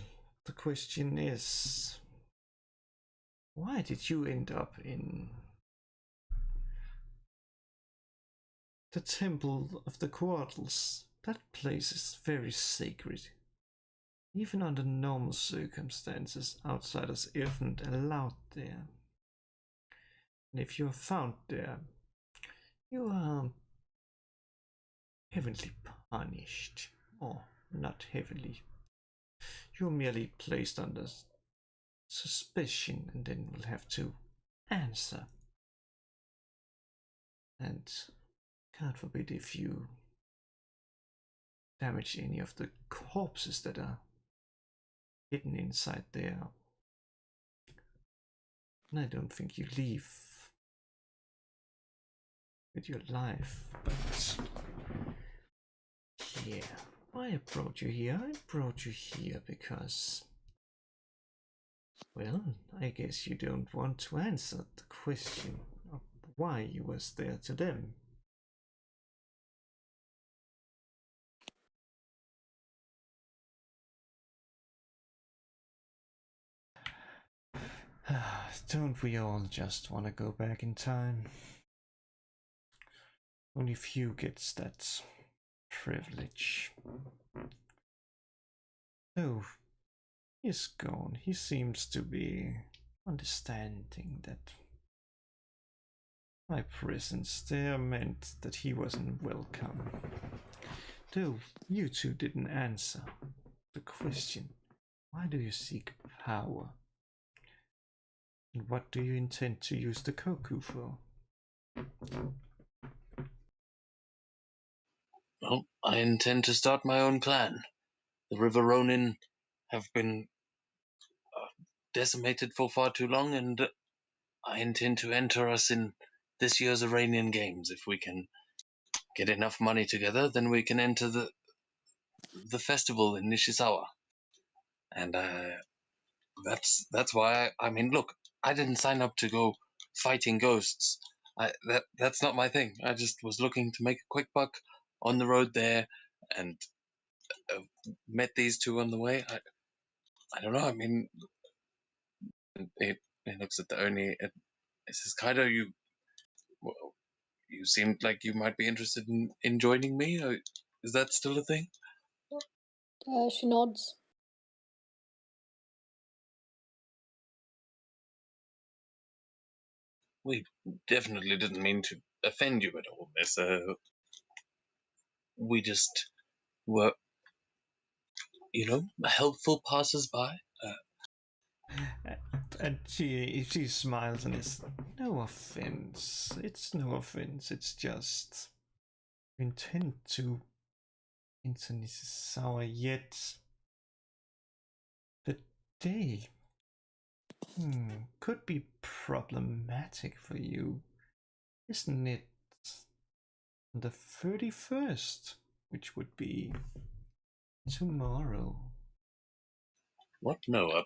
the question is, why did you end up in the Temple of the Quartles? That place is very sacred. Even under normal circumstances, outsiders aren't allowed there. And if you are found there, you are heavily punished. Or not heavily. You're merely placed under suspicion and then will have to answer. And God forbid if you damage any of the corpses that are hidden inside there. And I don't think you leave with your life, but yeah, I brought you here. I brought you here because, well, I guess you don't want to answer the question of why you was there to them. Don't we all just want to go back in time? Only few gets that privilege. Oh, he's gone. He seems to be understanding that my presence there meant that he wasn't welcome. Though you two didn't answer the question. Why do you seek power? What do you intend to use the koku for? Well, I intend to start my own clan. The River Ronin have been decimated for far too long, and I intend to enter us in this year's Iranian Games. If we can get enough money together, then we can enter the festival in Nishizawa. And that's why I mean, look, I didn't sign up to go fighting ghosts. That's not my thing. I just was looking to make a quick buck on the road there, and met these two on the way. I don't know. I mean, it looks at the Oni. It says, Kaido, you seemed like you might be interested in joining me. Is that still a thing? She nods. We definitely didn't mean to offend you at all, miss. We just were, helpful passers-by. And she smiles and is, no offense. It's no offense. It's just intend to enter Nishizawa, yet the day could be problematic for you, isn't it? The 31st, which would be tomorrow. What? No,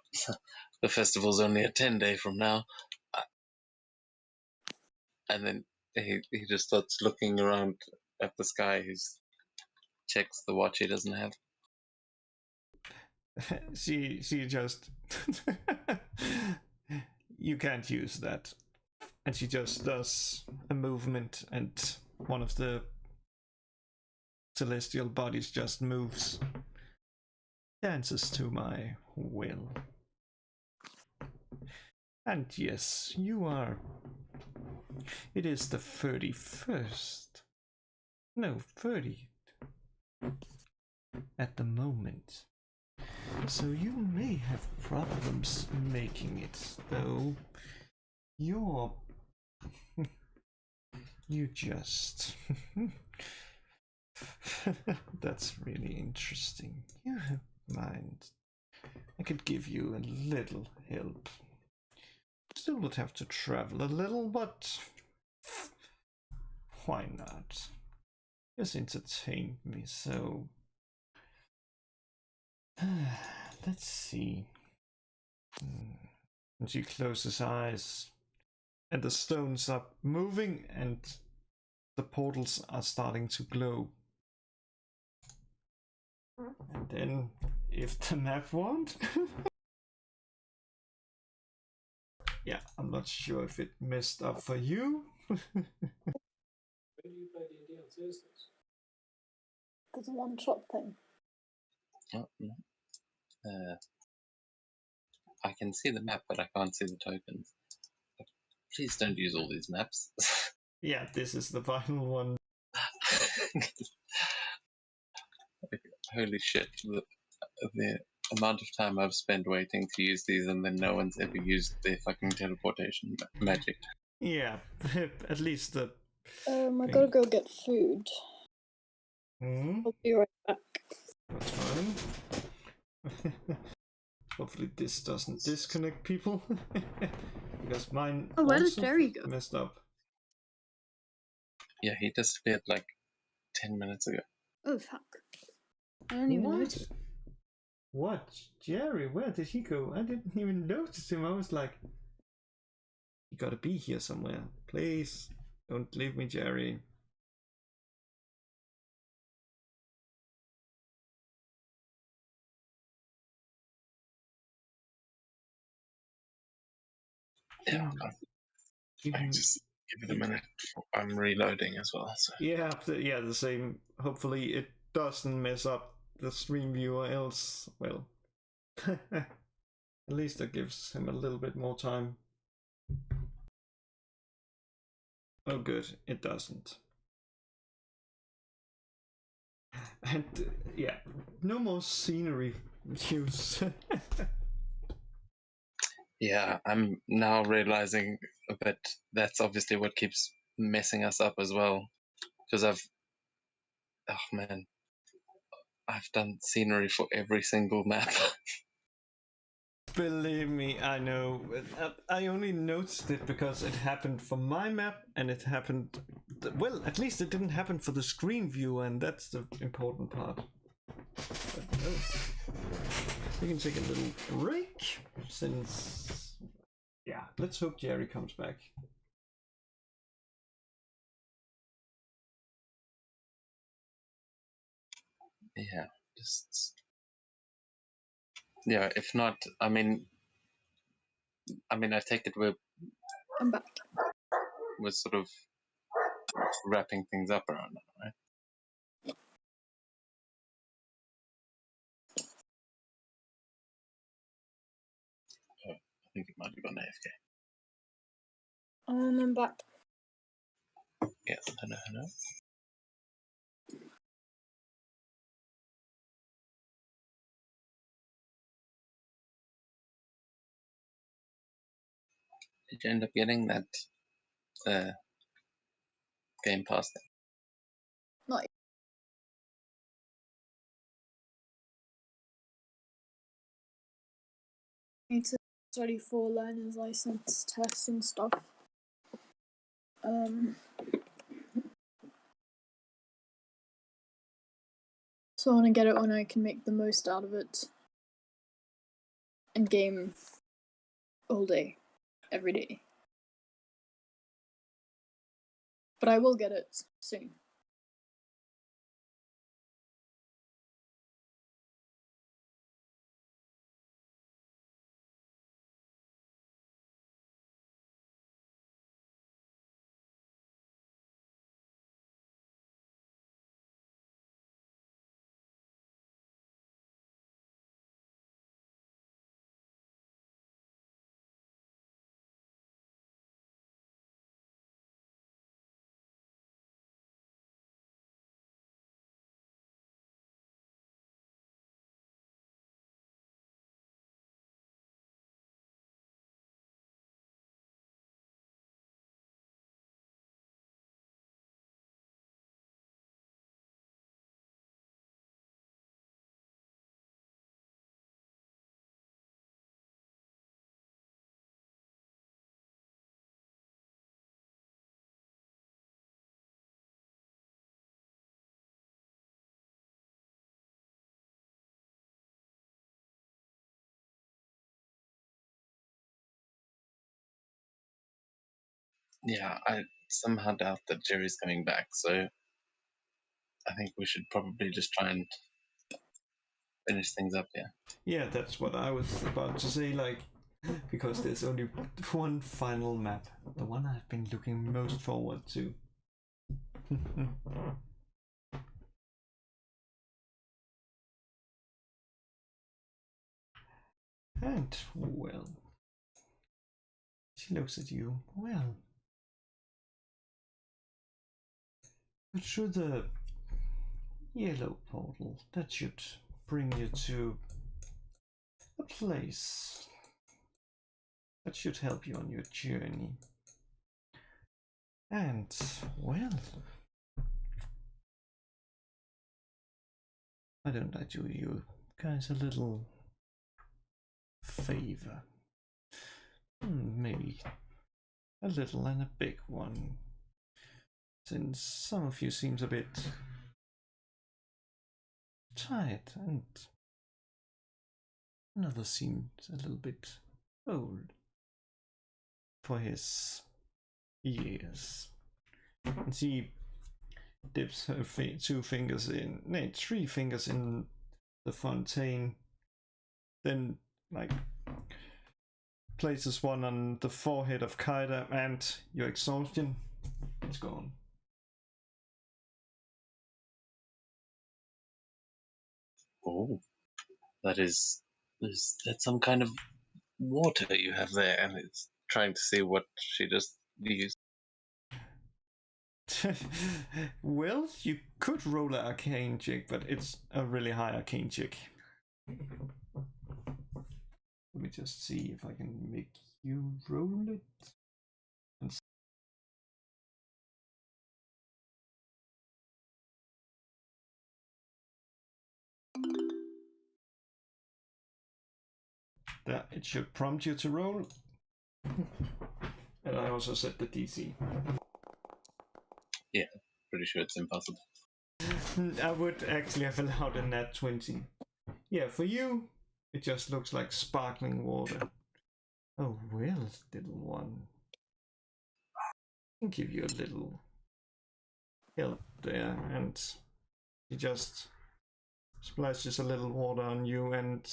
the festival's only a 10-day from now. And then he just starts looking around at the sky. He checks the watch he doesn't have. she just you can't use that, and she just does a movement, and one of the celestial bodies just moves, dances to my will. And yes, you are. It is the 31st. No, 30th at the moment. So you may have problems making it, though. You just. That's really interesting. You have mind. I could give you a little help. Still would have to travel a little, but why not? Just entertained me, so let's see. And she closes eyes, and the stones are moving, and the portals are starting to glow. And then, if the map won't. Yeah, I'm not sure if it messed up for you. When do you play D&D on Thursdays? There's a one-shot thing. Oh, no. I can see the map, but I can't see the tokens. Please don't use all these maps. Yeah, this is the final one. Holy shit. The amount of time I've spent waiting to use these, and then no one's ever used their fucking teleportation magic. Yeah, at least the. I gotta go get food. I'll be right back. That's fine. Hopefully this doesn't disconnect people. Because mine where did also Jerry go? messed up. Yeah, he disappeared like 10 minutes ago. Oh fuck. I don't even notice. What? Jerry, where did he go? I didn't even notice him. I was like, you gotta be here somewhere. Please, don't leave me, Jerry. Yeah, I just give it a minute. I'm reloading as well. So. Yeah, the same. Hopefully it doesn't mess up the stream viewer, else, well, at least that gives him a little bit more time. Oh good, it doesn't. And yeah, no more scenery views. Yeah, I'm now realizing that that's obviously what keeps messing us up as well. Because oh man, I've done scenery for every single map. Believe me, I know. I only noticed it because it happened for my map, and it happened. Well, at least it didn't happen for the screen view, and that's the important part. But, we can take a little break since. Yeah, let's hope Jerry comes back. Yeah, just yeah. If not, I mean, I take it I'm back. we're sort of wrapping things up around now, right? Oh, I think it might have gone AFK. I'm back. Yes, hello. Did you end up getting that Game Pass thing? Not need to study for learner's license tests and stuff. So I want to get it when I can make the most out of it and game all day, every day. But I will get it soon. Yeah, I somehow doubt that Jerry's coming back, so I think we should probably just try and finish things up here. Yeah, that's what I was about to say, like, because there's only one final map, the one I've been looking most forward to. And, well, she looks at you. Well, through the yellow portal, that should bring you to a place that should help you on your journey. And, well, why don't I do you guys a little favor? Maybe a little and a big one, since some of you seems a bit tired and another seems a little bit old for his years. And she dips her 2 fingers in, no, 3 fingers in the fontaine, then like places one on the forehead of Kaida, and your exhaustion is gone. Oh, that's some kind of water you have there, and it's trying to see what she just used. Well, you could roll an arcane check, but it's a really high arcane check. Let me just see if I can make you roll it. There, it should prompt you to roll. And I also set the DC. Yeah, pretty sure it's impossible. I would actually have allowed a nat 20. Yeah, for you, it just looks like sparkling water. Oh, well, little one. I can give you a little help there, and he just splashes a little water on you, and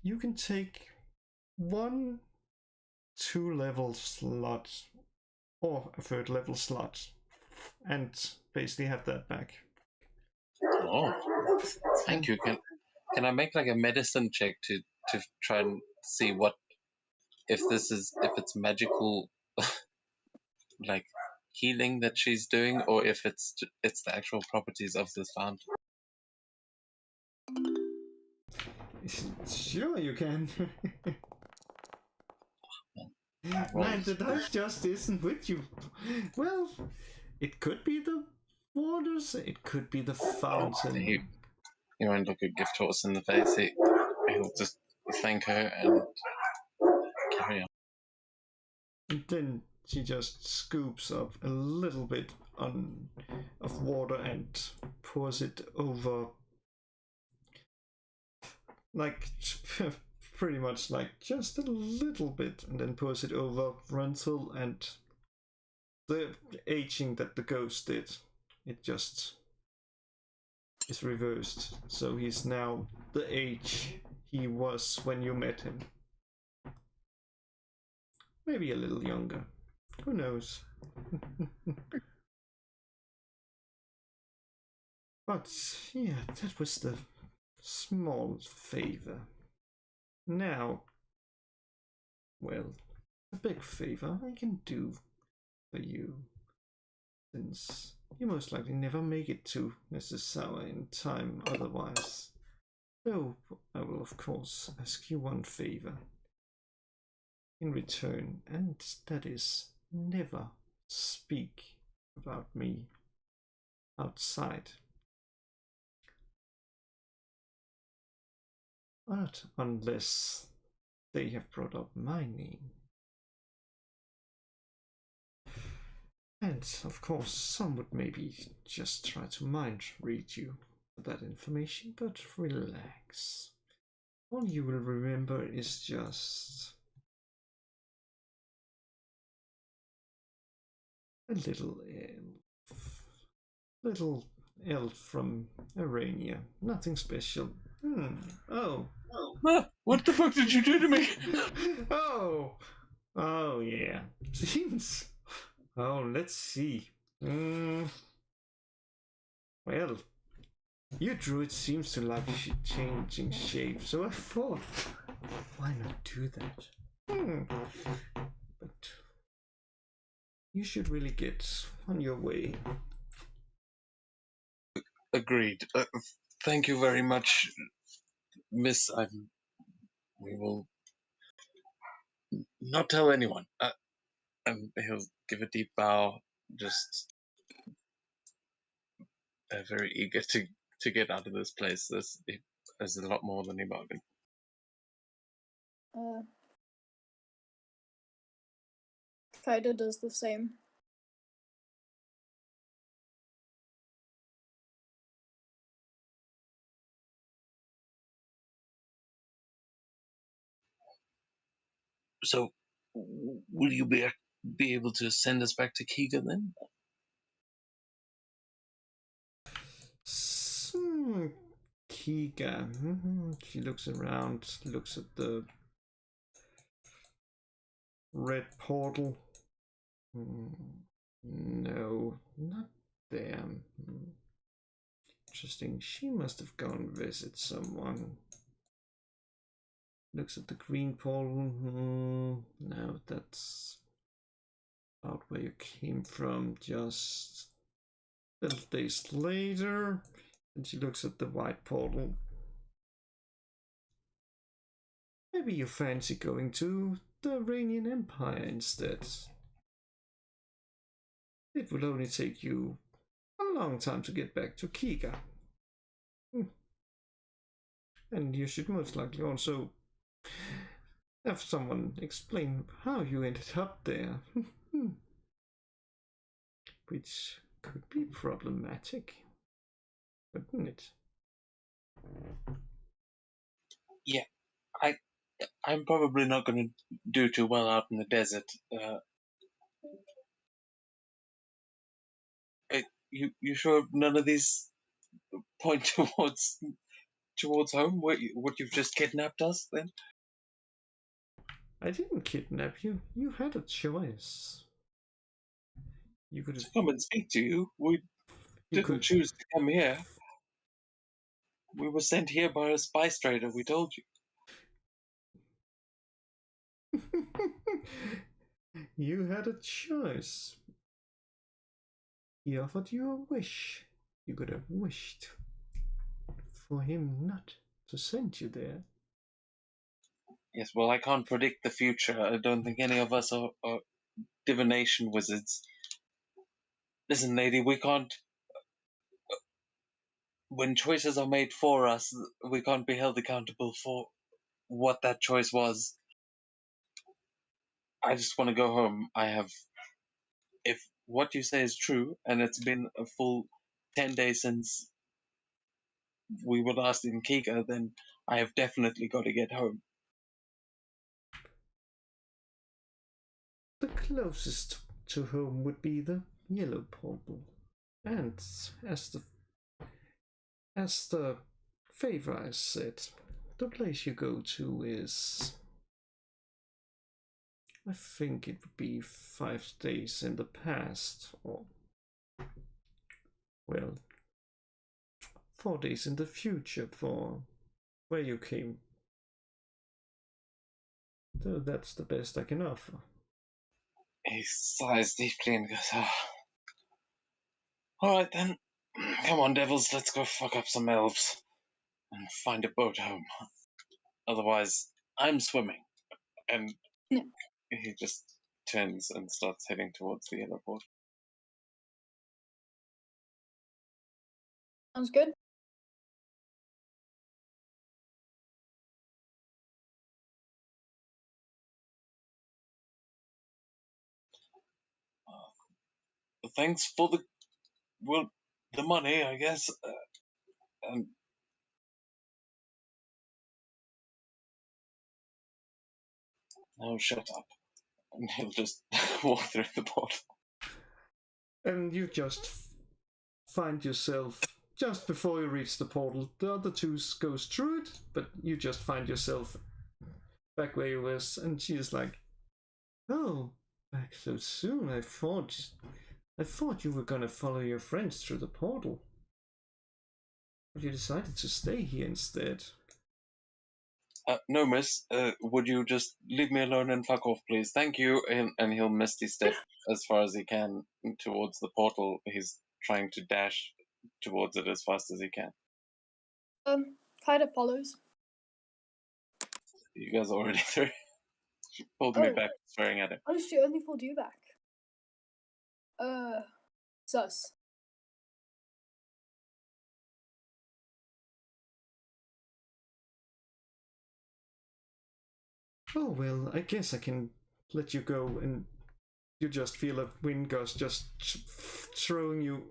you can take 1 2-level slot or a 3rd level slot and basically have that back. Oh, thank you. Can I make like a medicine check to try and see what if it's magical like healing that she's doing, or if it's the actual properties of this fountain? Sure, you can. Well, Man, the dice just isn't with you. Well, it could be the waters, it could be the fountain. He won't look a gift horse in the face. He'll just thank her and carry on. And then she just scoops up a little bit of water and pours it over, like pretty much like just a little bit, and then pours it over Rental, and the aging that the ghost did, it just is reversed. So he's now the age he was when you met him. Maybe a little younger. Who knows? But yeah, that was the small favor. Now, well, a big favor I can do for you, since you most likely never make it to Mrs. Sauer in time otherwise. Though I will of course ask you one favor in return, and that is never speak about me outside. But unless they have brought up my name. And of course, some would maybe just try to mind read you that information, but relax. All you will remember is just a little elf from Arania. Nothing special. Oh. What the fuck did you do to me? Oh yeah. Jeez. Oh, let's see. Well, your druid seems to like changing shape, so I thought, why not do that? But you should really get on your way. Agreed. Thank you very much, Miss. We will not tell anyone. And he'll give a deep bow, just very eager to get out of this place. There's a lot more than he bargained. Kaido does the same. So, will you be able to send us back to Kiga then? Kiga. She looks around, looks at the red portal. No, not there. Interesting. She must have gone visit someone. Looks at the green portal. No, that's about where you came from. Just little days later. And she looks at the white portal. Maybe you fancy going to the Iranian Empire instead. It will only take you a long time to get back to Kiga. And you should most likely also have someone explain how you ended up there. Which could be problematic, wouldn't it? Yeah, I'm probably not going to do too well out in the desert. You sure none of these point towards home? What you've just kidnapped us then? I didn't kidnap you. You had a choice. You could To come and speak to you. We didn't choose to come here. We were sent here by a spice trader, we told you. You had a choice. He offered you a wish. You could have wished for him not to send you there. Yes, well, I can't predict the future. I don't think any of us are divination wizards. Listen, lady, we can't. When choices are made for us, we can't be held accountable for what that choice was. I just want to go home. If what you say is true, and it's been a full 10 days since we were last in Kika, then I have definitely got to get home. The closest to home would be the yellow portal. And as the favor I said, the place you go to is, I think it would be 5 days in the past, or, well, 4 days in the future for where you came. So that's the best I can offer. He sighs deeply and goes, Alright then, come on devils, let's go fuck up some elves and find a boat home. Otherwise, I'm swimming. And he just turns and starts heading towards the yellow boat. Sounds good. Thanks for the money, I guess. And now shut up. And he'll just walk through the portal. And you just find yourself, just before you reach the portal, the other two goes through it, but you just find yourself back where you was, and she's like, oh, back so soon. I thought you were gonna follow your friends through the portal. But you decided to stay here instead. No, miss. Would you just leave me alone and fuck off, please? Thank you. And he'll misty step as far as he can towards the portal. He's trying to dash towards it as fast as he can. Kaida follows. You guys are already through. She pulled me back, swearing at him. How did she only pulled you back? Sus. Oh well, I guess I can let you go, and you just feel a wind gust just throwing you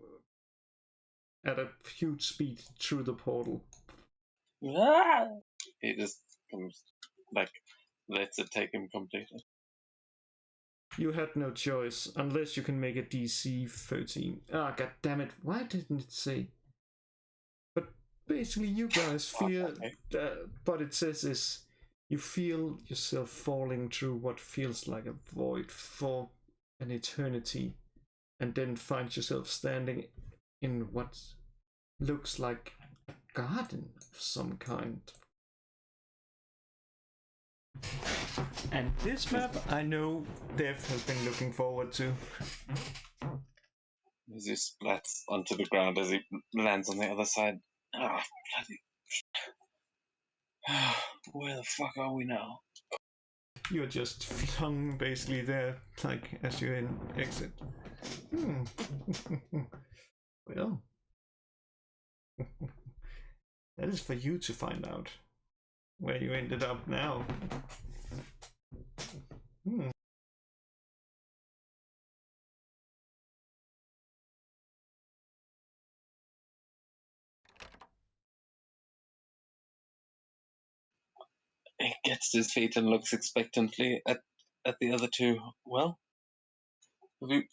at a huge speed through the portal. He just comes, lets it take him completely. You had no choice, unless you can make a DC 13. Ah, god damn it, why didn't it say? But basically you guys feel, what it says is, you feel yourself falling through what feels like a void for an eternity, and then find yourself standing in what looks like a garden of some kind. And this map, I know Dev has been looking forward to. As he splats onto the ground as he lands on the other side. Ah, bloody. Where the fuck are we now? You're just flung basically there, like as you exit. Well, that is for you to find out where you ended up now. He gets to his feet and looks expectantly at the other two. Well, what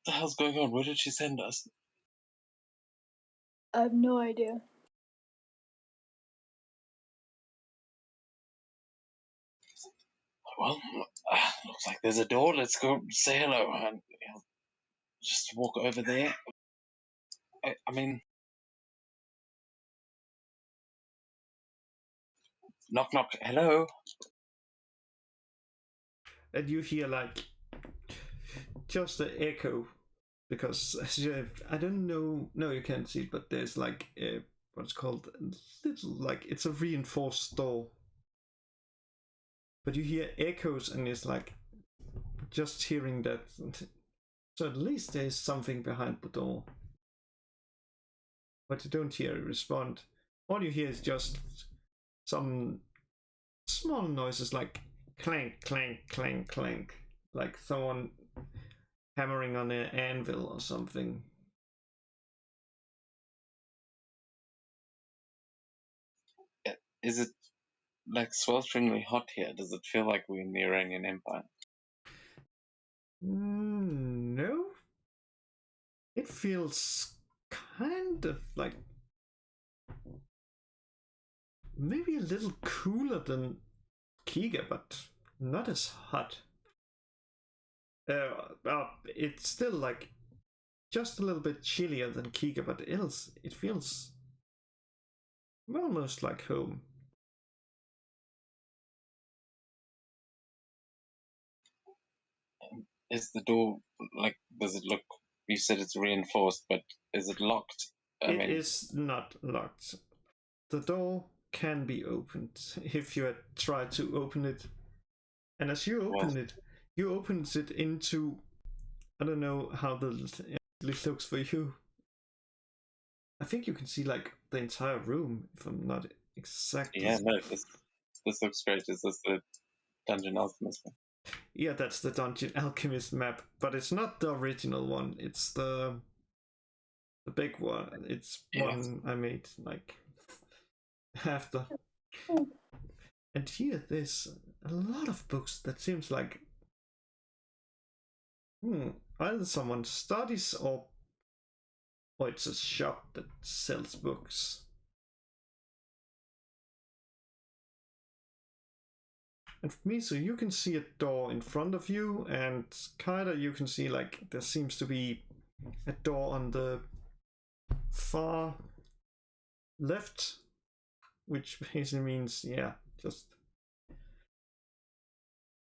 the hell's going on? Where did she send us? I have no idea. Well, looks like there's a door. Let's go say hello. And just walk over there. I mean, knock, knock. Hello. And you hear like just the echo, because I don't know. No, you can't see it, but there's like what's called a little, like it's a reinforced door. But you hear echoes, and it's like just hearing that. So at least there's something behind the door. But you don't hear a respond. All you hear is just some small noises like clank, clank, clank, clank. Like someone hammering on an anvil or something. Is it like swelteringly hot here? Does it feel like we're in the Iranian Empire? No. It feels kind of like maybe a little cooler than Kiga, but not as hot. It's still like just a little bit chillier than Kiga, but it feels almost like home. Is the door like? Does it look? You said it's reinforced, but is it locked? It is not locked. The door can be opened if you had tried to open it. And as you open it, you open it into, I don't know how it looks for you. I think you can see like the entire room, if I'm not exactly. Yeah, no, this looks great. Is this the Dungeon Alchemist one? Yeah, that's the Dungeon Alchemist map, but it's not the original one. It's the big one. It's one I made like after. And here there's a lot of books that seems like either someone studies or it's a shop that sells books. And for me, so you can see a door in front of you, and Kaida, you can see like there seems to be a door on the far left, which basically means, yeah, just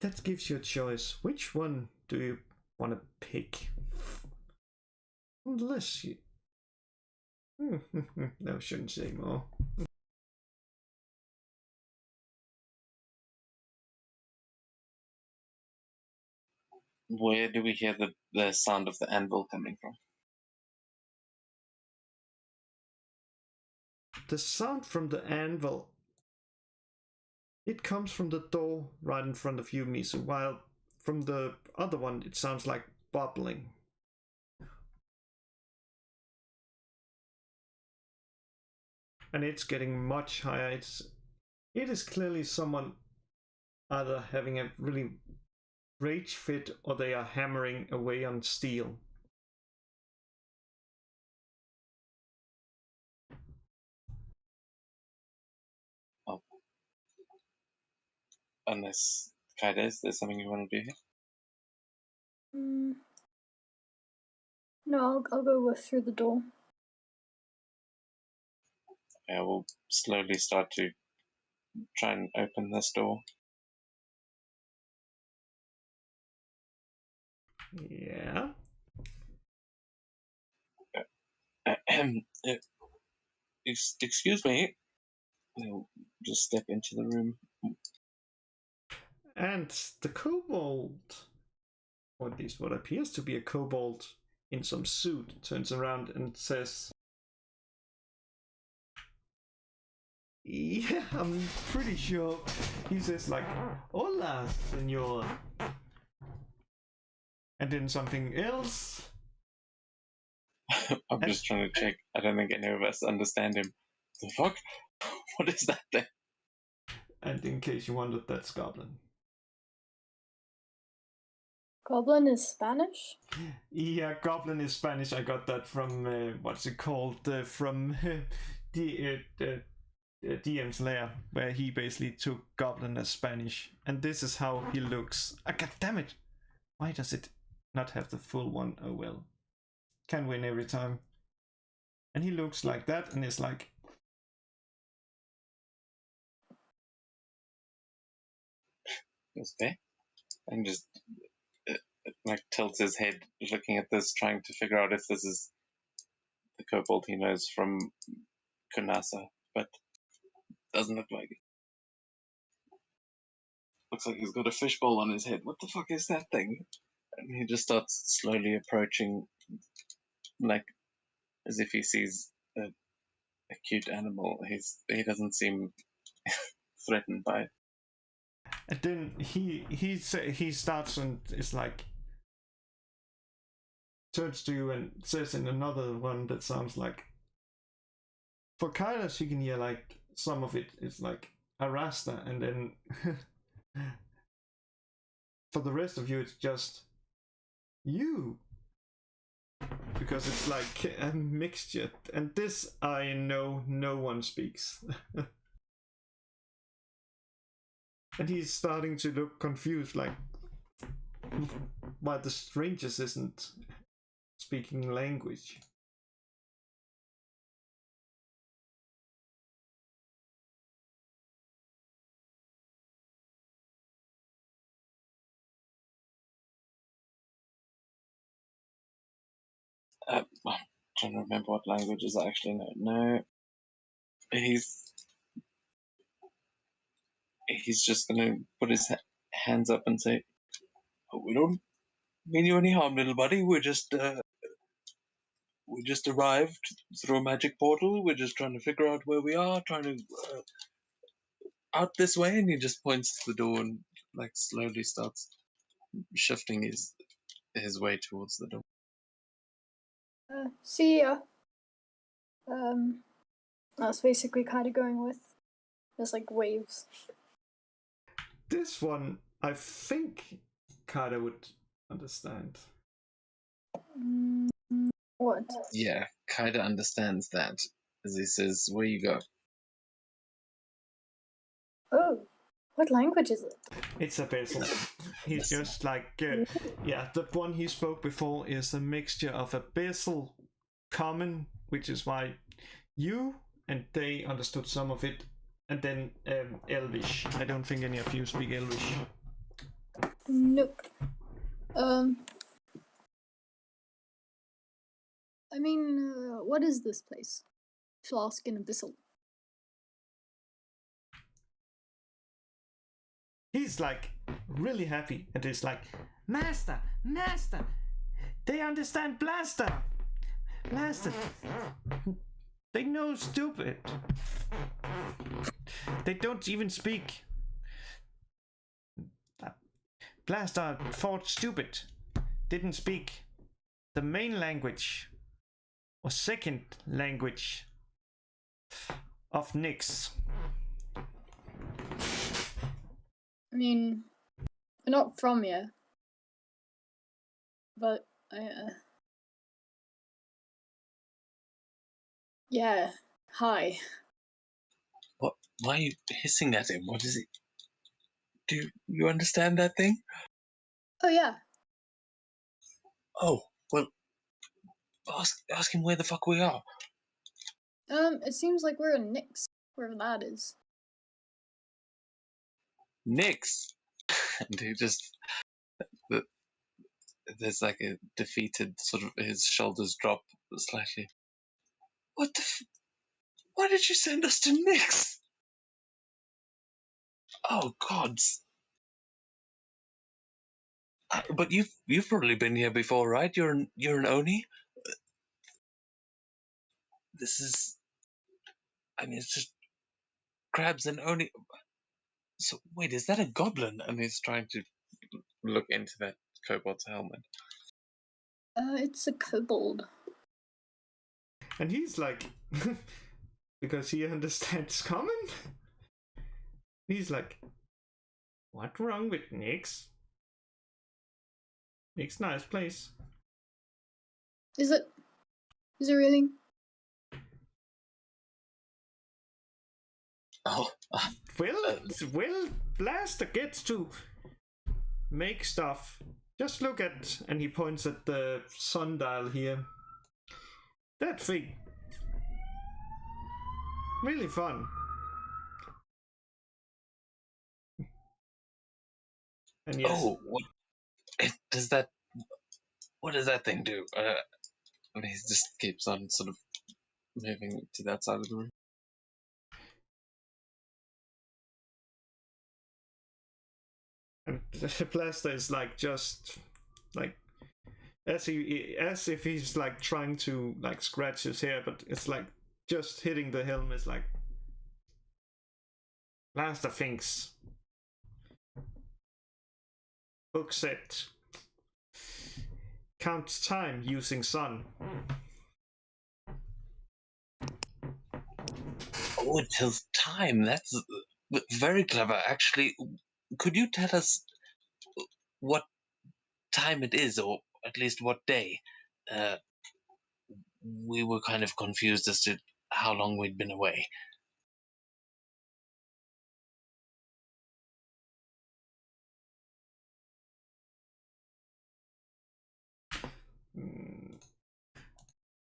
that gives you a choice. Which one do you want to pick? Unless you. No, shouldn't say more. Where do we hear the sound of the anvil coming from? The sound from the anvil, it comes from the door right in front of you, Misu, while from the other one it sounds like bubbling. And it's getting much higher. It is clearly someone either having a really rage fit or they are hammering away on steel. Oh. Unless, Kaida, is there something you want to do here? No, I'll go through the door. Yeah, we'll slowly start to try and open this door. Yeah. Excuse me. just step into the room. And the kobold, or at least what appears to be a kobold in some suit, turns around and says, yeah, I'm pretty sure he says like, hola, senor. And then something else. I'm just trying to check. I don't think any of us understand him. The fuck? What is that thing? And in case you wondered, that's Goblin. Goblin is Spanish? Yeah, Goblin is Spanish. I got that from, what's it called? From the DM's lair, where he basically took Goblin as Spanish. And this is how he looks. God damn it! Why does it not have the full one? Oh well. Can win every time. And he looks like that and is like... Okay. And just like tilts his head looking at this, trying to figure out if this is the kobold he knows from Kunasa, but doesn't look like it. Looks like he's got a fishbowl on his head. What the fuck is that thing? And he just starts slowly approaching, like as if he sees a cute animal. He doesn't seem threatened by it. And then he starts and is like... turns to you and says in another one that sounds like... For Kairos, you can hear like some of it is like Arasta, and then for the rest of you, it's just you. Because it's like a mixture. And this I know no one speaks. And he's starting to look confused, like why the strangers isn't speaking language. I'm trying to remember what languages I actually know. No, he's just gonna put his hands up and say, oh, "We don't mean you any harm, little buddy. We just arrived through a magic portal. We're just trying to figure out where we are, trying to out this way." And he just points to the door and like slowly starts shifting his way towards the door. See ya. That's basically kind of going with. There's like waves. This one, I think Kada would understand. What? Yeah, Kaida understands that as he says, "Where you go?" Oh, what language is it? It's Abyssal. He's just like, yeah, the one he spoke before is a mixture of Abyssal, Common, which is why you and they understood some of it, and then Elvish. I don't think any of you speak Elvish. Nope. I mean, what is this place? Flask in Abyssal. He's like really happy and is like, Master, they understand Blaster. They know stupid. They don't even speak. Blaster thought stupid. Didn't speak the main language or second language of Nyx. I mean, we're not from here. But, yeah, hi. What? Why are you hissing at him? What is it? Do you understand that thing? Oh, yeah. Oh, well, ask him where the fuck we are. It seems like we're in Nyx, wherever that is. Nyx. And he just there's like a defeated sort of, his shoulders drop slightly. What the? Why did you send us to Nyx? Oh gods! But you've probably been here before, right? You're an Oni. This is. I mean, it's just crabs and Oni. So wait, is that a goblin? And he's trying to look into that kobold's helmet. It's a kobold. And he's like, because he understands common, he's like, what wrong with Nick's? Nick's nice place. Is it? Is it really? Oh. Will Blaster gets to make stuff. Just look at, and he points at the sundial here. That thing. Really fun. And yes. Oh, does that? What does that thing do? And he just keeps on sort of moving to that side of the room. And the Blaster is like just like as if he's like trying to like scratch his hair, but it's like just hitting the helm is like Blaster thinks. Book set. Counts time using sun. Oh, it tells time. That's very clever, actually. Could you tell us what time it is, or at least what day? We were kind of confused as to how long we'd been away.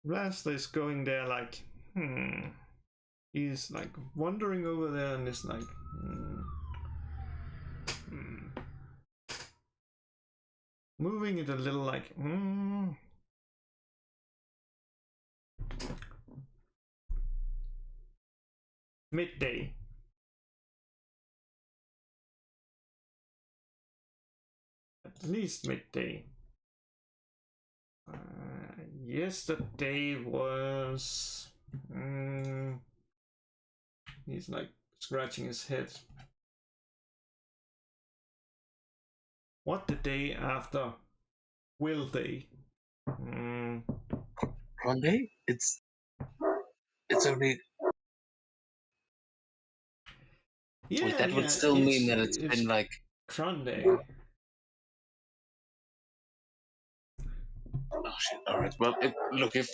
Blaster is going there like, He's like wandering over there and is like, moving it a little like, midday. At least midday. Yesterday was. He's like scratching his head. What the day after? Will they? Monday? It's only. Yeah, that would still mean that it's been like. Sunday. Oh shit! All right. Well, look, if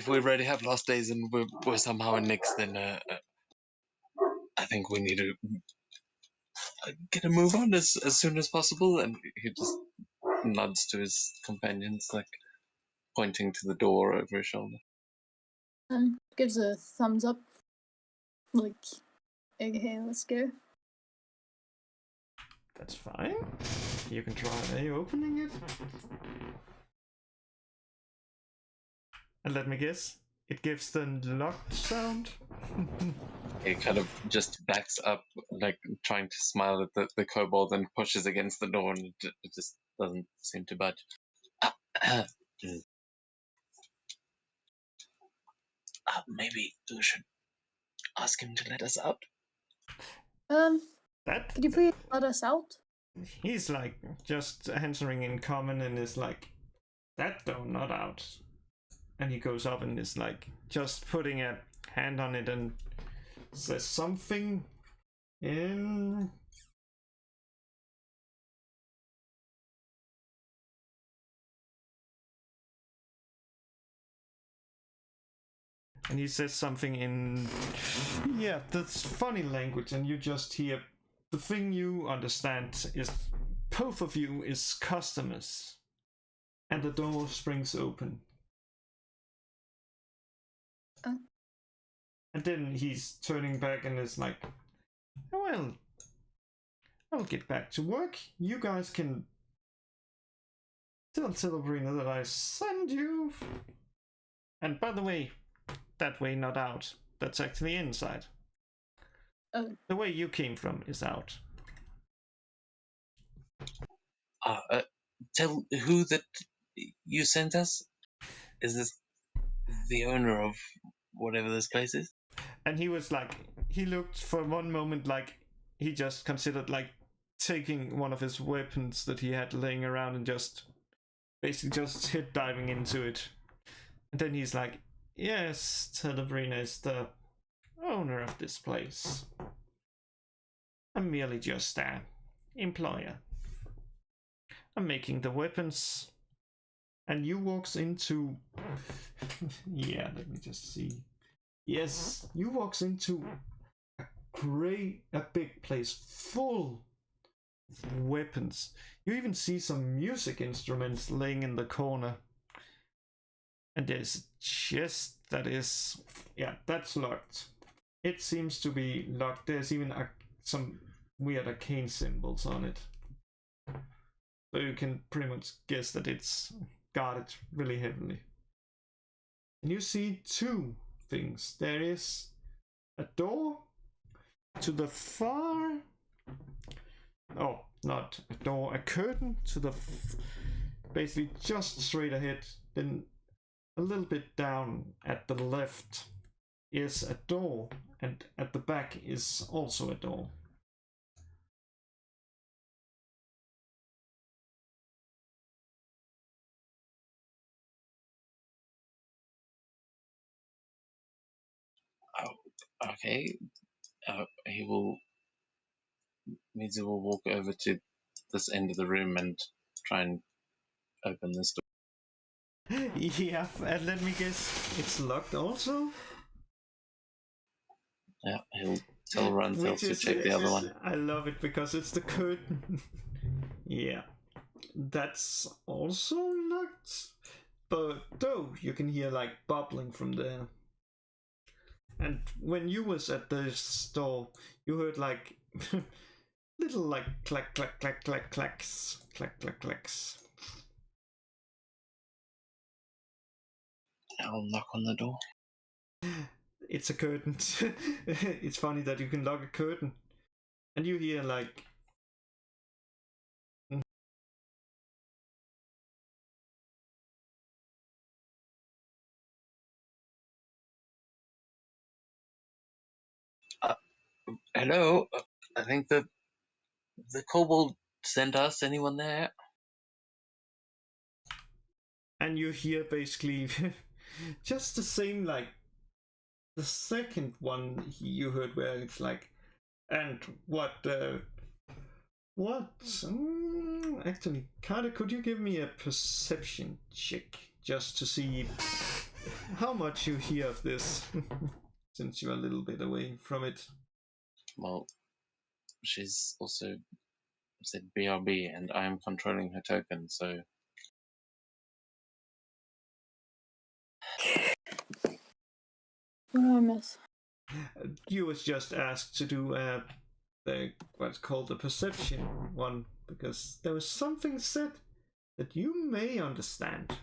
we already have lost days and we're somehow in Nyx, then I think we need to get a move on as soon as possible. And he just nods to his companions, like pointing to the door over his shoulder. Gives a thumbs up. Like, okay, let's go. That's fine. You can try opening it. And let me guess, it gives the locked sound. He kind of just backs up, like trying to smile at the kobold, and pushes against the door, and it just doesn't seem to budge. Maybe we should ask him to let us out. Could you please let us out? He's like just answering in common and is like, that door not out. And he goes up and is like just putting a hand on it and says something in. And he says something in, that's funny language, and you just hear the thing you understand is both of you is customers, and the door springs open. And then he's turning back and is like, well, I'll get back to work. You guys can tell Celebrina that I send you. And by the way, that way not out. That's actually inside. Oh. The way you came from is out. Tell who that you sent us? Is this the owner of whatever this place is? And he was like, he looked for one moment like he just considered like taking one of his weapons that he had laying around and just basically just hit diving into it. And then he's like, yes, Telebrina is the owner of this place. I'm merely just an employer. I'm making the weapons. And you walks into yeah, let me just see. Yes, you walks into a big place full of weapons. You even see some music instruments laying in the corner. And there's a chest that is, yeah, that's locked. It seems to be locked. There's even some weird arcane symbols on it. So you can pretty much guess that it's guarded really heavily. And you see two things. There is a door to the far... Oh, not a door, a curtain to the... basically just straight ahead. Then a little bit down at the left is a door, and at the back is also a door. Oh, okay. Mizu will walk over to this end of the room and try and open this door. Yeah, and let me guess, it's locked also? Yeah, he'll tell Runzel to check the other one. I love it because it's the curtain. Yeah, that's also locked. But though you can hear like bubbling from there. And when you was at the store, you heard like little like clack clack clack clack clacks, clack clack clacks. I'll knock on the door. It's a curtain. It's funny that you can lock a curtain, and you hear like. Hello, I think the kobold sent us. Anyone there? And you hear basically just the same like the second one you heard where it's like, and what actually kinda could you give me a perception check just to see how much you hear of this since you're a little bit away from it? Well, she's also said BRB and I am controlling her token, so What did I miss? You was just asked to do what's called a perception one because there was something said that you may understand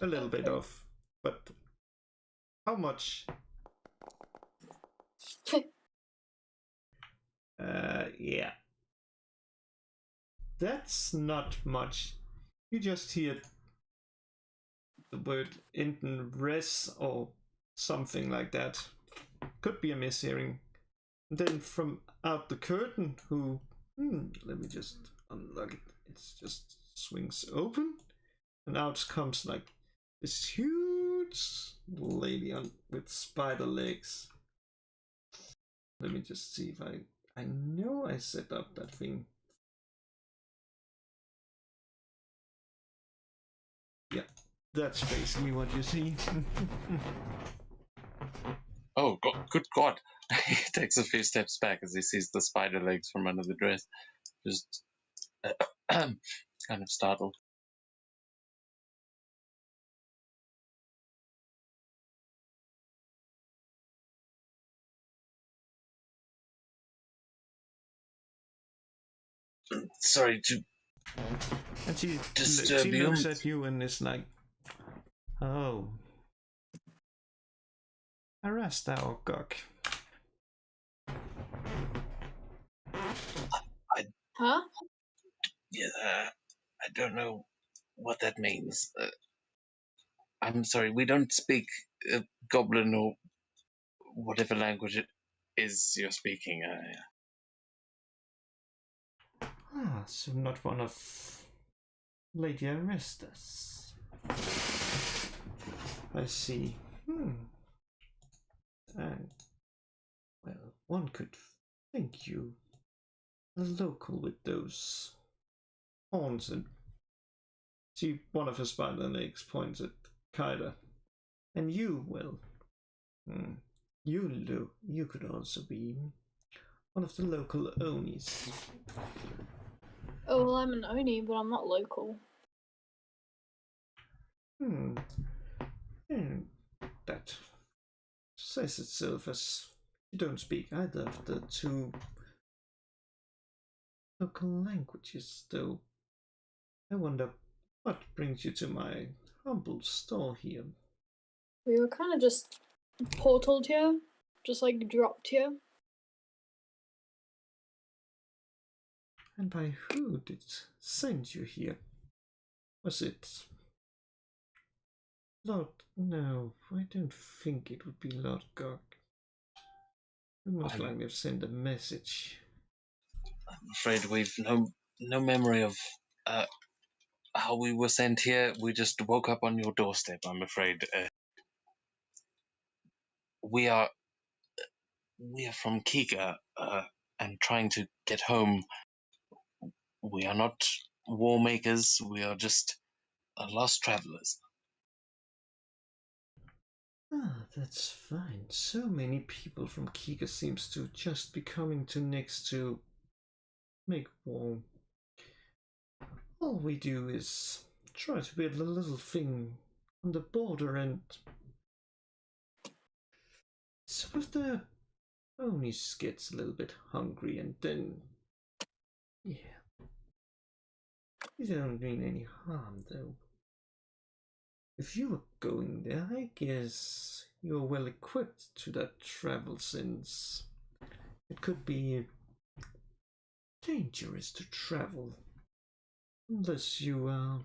a little bit of, but how much? Yeah, that's not much. You just hear the word in res or something like that. Could be a mishearing. And then from out the curtain, let me just unlock it. It just swings open, and out comes like this huge lady with spider legs. Let me just see if I know I set up that thing. Yeah, that's basically what you see. oh God, good God! He takes a few steps back as he sees the spider legs from under the dress, just kind of startled. Sorry to And she disturb you. looks at you and is like, "Oh, arrest our cock." Huh? Yeah, I don't know what that means. I'm sorry, we don't speak Goblin or whatever language it is you're speaking. So not one of Lady Arestas. I see. And, well, one could think you a local with those horns and see one of her spider legs points at Kaida. And you, well, you could also be one of the local Onis. Oh, well, I'm an Oni, but I'm not local. That says itself, as you don't speak either of the two local languages, though. I wonder what brings you to my humble store here. We were kind of just portaled here, just like dropped here. And by who did send you here? Was it Lord? No, I don't think it would be Lord Gog. He most likely have sent a message. I'm afraid we've no memory of how we were sent here. We just woke up on your doorstep, I'm afraid. We are from Kika and trying to get home. We are not war makers. We are just lost travelers. That's fine. So many people from Kika seems to just be coming to next to make war. All we do is try to build a little thing on the border, and some of the Onis gets a little bit hungry, and then, yeah, you don't mean any harm though. If you were going there, I guess you're well equipped to that travel, since it could be dangerous to travel unless you are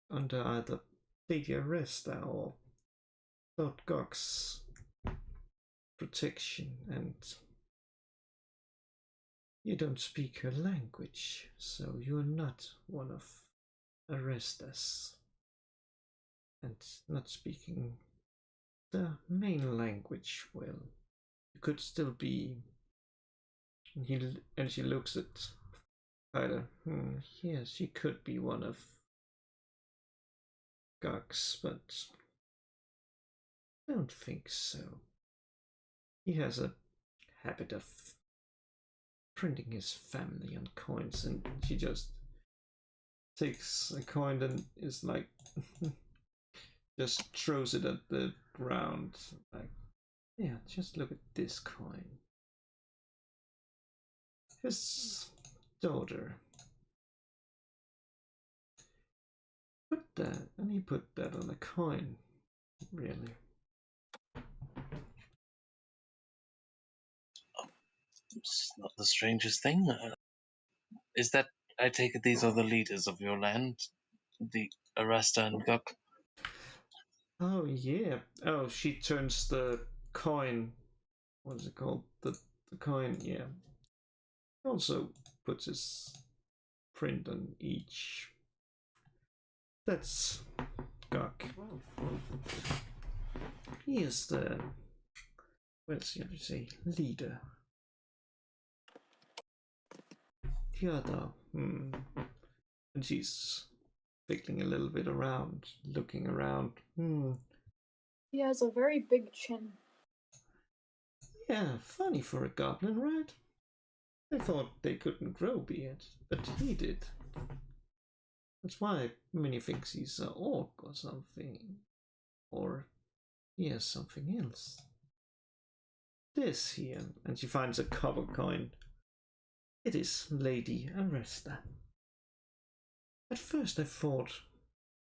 under either Lady Aresta or Lord Gog's protection, and you don't speak her language, so you're not one of Arestas. And not speaking the main language, well, you could still be. And she looks at Tyler. Yes, she could be one of Gog's, but I don't think so. He has a habit of printing his family on coins, and she just takes a coin and is like just throws it at the ground, like, yeah, just look at this coin. His daughter put that, and he put that on a coin. Really? It's not the strangest thing. Is that, I take it these are the leaders of your land? The Arasta and Guk? Oh, yeah. Oh, she turns the coin. What is it called? The coin, yeah. Also puts his print on each. That's Guk. He is the, what's the other say, leader. The other, and she's fiddling a little bit around, looking around. He has a very big chin. Yeah, funny for a goblin, right? I thought they couldn't grow beard, but he did. That's why many thinks he's an orc or something. Or he has something else. This here, and she finds a copper coin. It is Lady Aresta. At first I thought,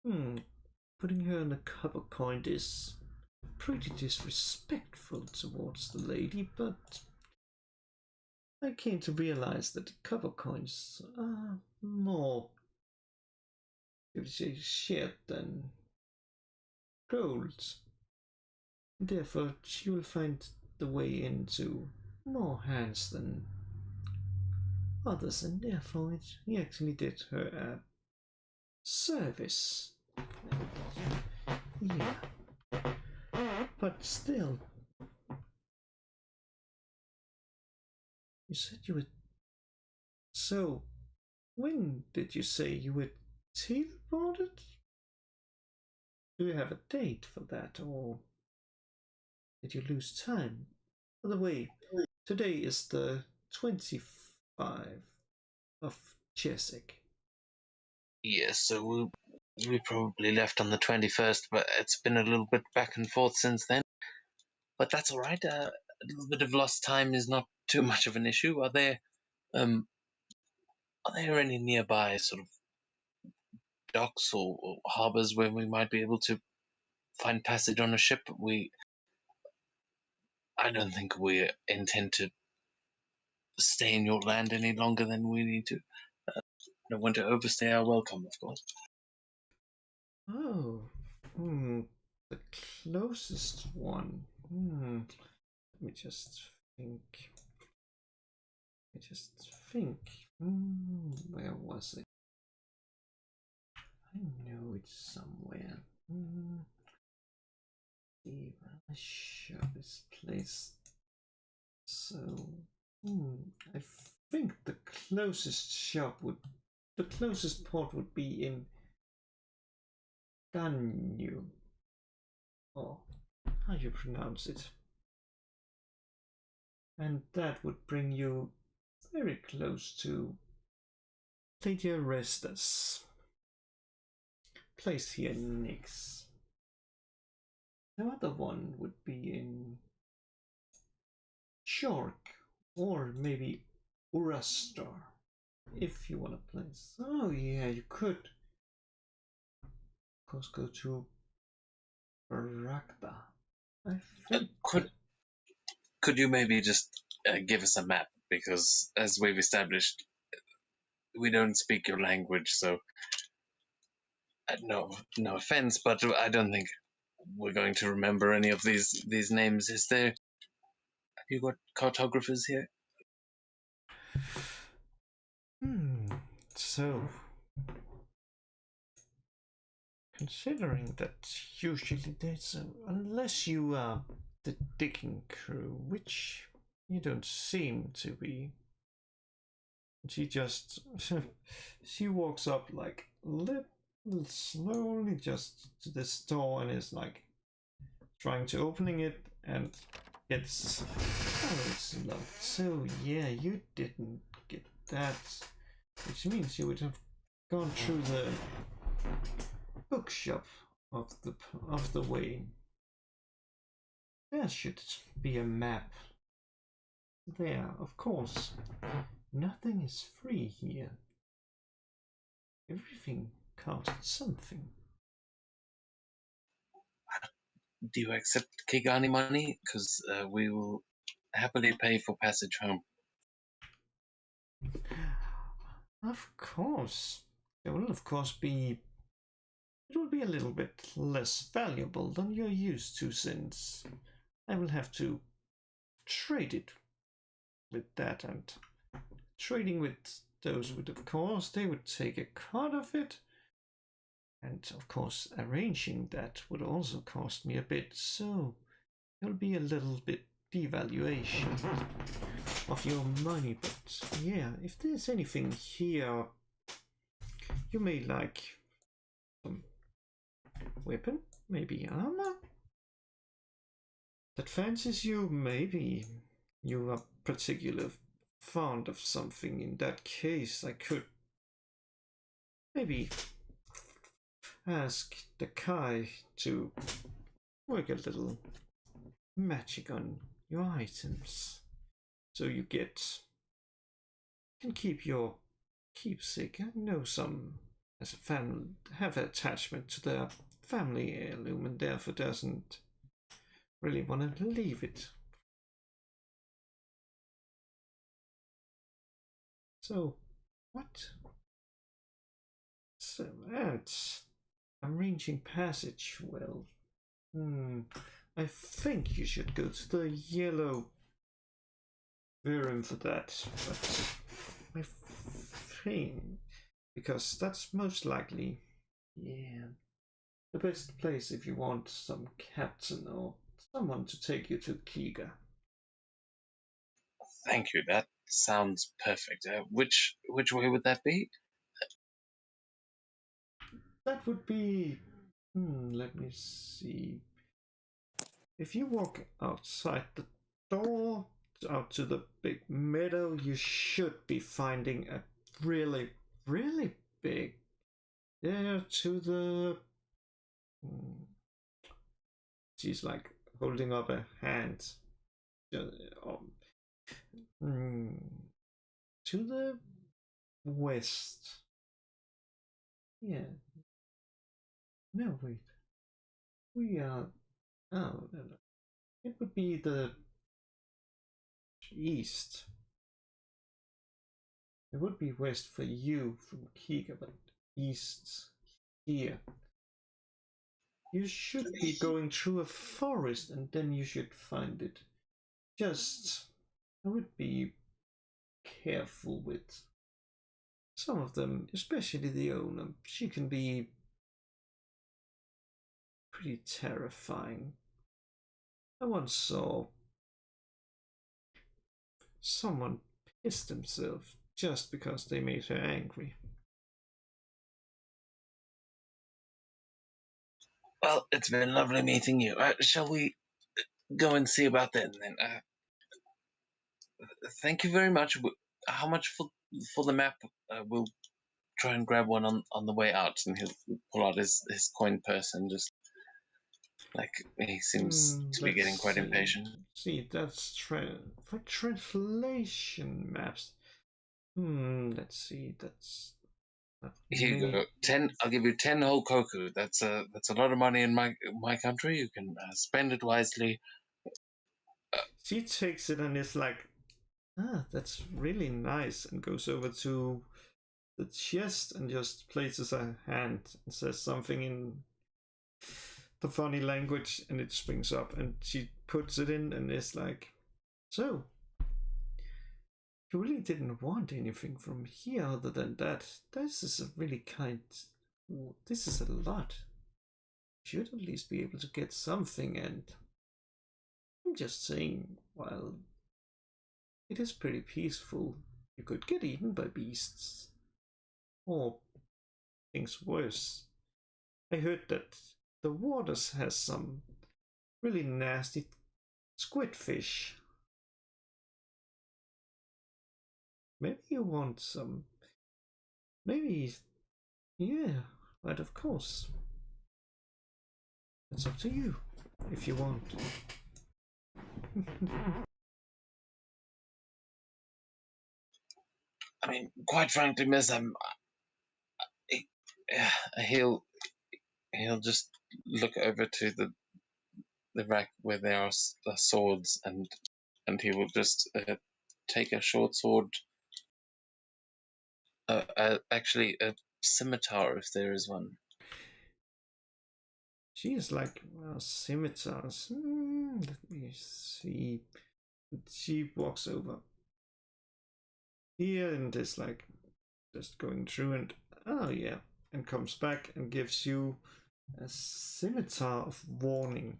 putting her in a copper coin is pretty disrespectful towards the lady, but I came to realize that copper coins are more shared than gold. Therefore, she will find the way into more hands than others, and therefore he actually did her a service. Yeah. But still, you said you would. So, when did you say you would teleported? Do you have a date for that, or did you lose time? By the way, today is the 25th of Chesik. Yes, so we probably left on the 21st, but it's been a little bit back and forth since then. But that's all right. A little bit of lost time is not too much of an issue. Are there any nearby sort of docks or harbors where we might be able to find passage on a ship? I don't think we intend to stay in your land any longer than we need to. Don't want to overstay our welcome, of course. Oh, the closest one. Let me just think. Where was it? I know it's somewhere. The shop is placed. So, I think the closest port would be in Ganyu. Or how do you pronounce it? And that would bring you very close to Lady Arestas. Place here next. The other one would be in Shork or maybe Urastar, if you want to place. Oh yeah, you could of course go to Barakda. I think could you maybe just give us a map, because as we've established, we don't speak your language, so no offense, but I don't think we're going to remember any of these names. Have you got cartographers here? So, considering that usually unless you are the digging crew, which you don't seem to be, she just she walks up like little slowly just to this door and is like trying to opening it and it's locked. So yeah, you didn't get that, which means you would have gone through the bookshop of the way. There should be a map there, of course. Nothing is free here. Everything costs something. Do you accept Kigani money? Because we will happily pay for passage home. Of course. There will of course be. It will be a little bit less valuable than you're used to, since I will have to trade it with that, and trading with those would of course they would take a cut of it, and of course arranging that would also cost me a bit, so there'll be a little bit devaluation of your money. But yeah, if there's anything here you may like, some weapon, maybe armor that fancies you, maybe you are particularly fond of something, in that case I could maybe ask the Kai to work a little magic on your items, so you can keep your keepsake. I know some as a family have attachment to their family heirloom and therefore doesn't really want to leave it. So, what? It's arranging passage. Well, I think you should go to the yellow room for that. But I think because that's most likely, yeah, the best place if you want some captain or someone to take you to Kiga. Thank you. That sounds perfect. Which way would that be? That would be. Let me see. If you walk outside the door out to the big meadow, you should be finding a really, really big. There to the. She's like holding up a hand. To the west. Yeah. No, wait. We are. Oh, no, no. It would be the east. It would be west for you from Kiga, but east here. You should be going through a forest and then you should find it. Just, I would be careful with some of them, especially the owner. She can be pretty terrifying. I once saw someone pissed himself just because they made her angry. Well, it's been lovely meeting you. Shall we go and see about that then? Thank you very much. How much for the map? We'll try and grab one on the way out, and he'll pull out his coin purse and just like he seems to be getting quite impatient. See, that's for translation maps. Let's see. That's Here you go. 10. I'll give you 10 whole koku. That's a lot of money in my country. You can spend it wisely. She takes it and is like, that's really nice, and goes over to the chest and just places a hand and says something in the funny language, and it springs up, and she puts it in and is like, so you really didn't want anything from here other than that. This is a really kind. This is a lot. You should at least be able to get something, and I'm just saying, while it is pretty peaceful, you could get eaten by beasts. Or things worse. I heard that the waters has some really nasty squidfish. Maybe you want some. Maybe. Yeah, but of course. It's up to you if you want. I mean, quite frankly, miss, he'll just look over to the rack where there are swords, and he will just take a short sword. Actually, a scimitar if there is one. She is like, well, scimitars. Let me see. She walks over here and is like, just going through, and oh yeah, and comes back and gives you a scimitar of warning.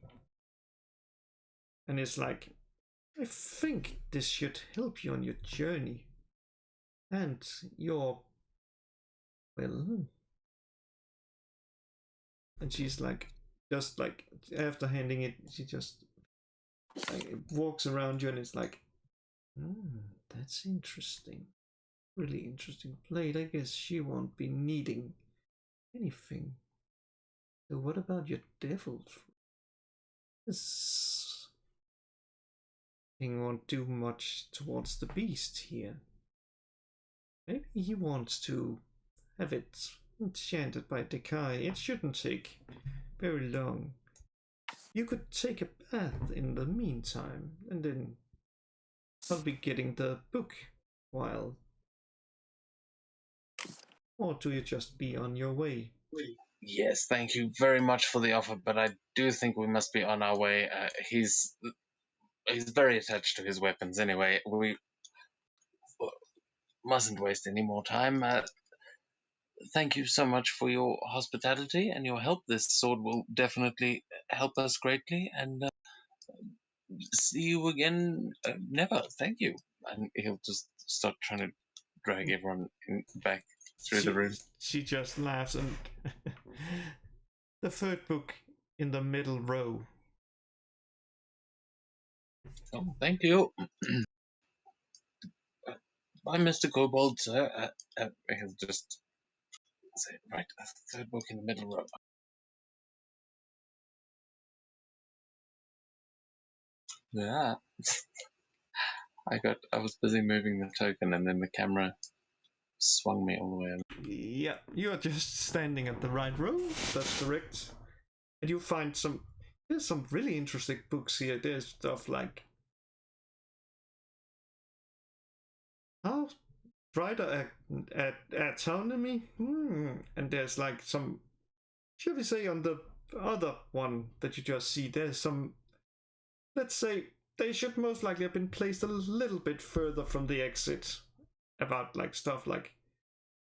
And it's like, I think this should help you on your journey. And your, well. And she's like, just like, after handing it, she just like, walks around you and it's like, that's interesting. Really interesting plate. I guess she won't be needing anything. So what about your devil? This thing won't do much towards the beast here. Maybe he wants to have it enchanted by Dekai. It shouldn't take very long. You could take a bath in the meantime, and then I'll be getting the book while or do you just be on your way? Yes, thank you very much for the offer, but I do think we must be on our way. He's very attached to his weapons anyway. We mustn't waste any more time. Thank you so much for your hospitality and your help. This sword will definitely help us greatly, and see you again. Never. Thank you. And he'll just start trying to drag everyone back through the room. She just laughs, and the third book in the middle row. Oh, thank you. Bye, Mr. Kobold, sir. He'll just say, right, third book in the middle row. Yeah. I was busy moving the token, and then the camera swung me all the way over. Yeah, you're just standing at the right row. That's correct. And you find there's some really interesting books here. There's stuff like how writer autonomy, and there's like some, shall we say, on the other one that you just see, there's some, let's say, they should most likely have been placed a little bit further from the exit, about like stuff like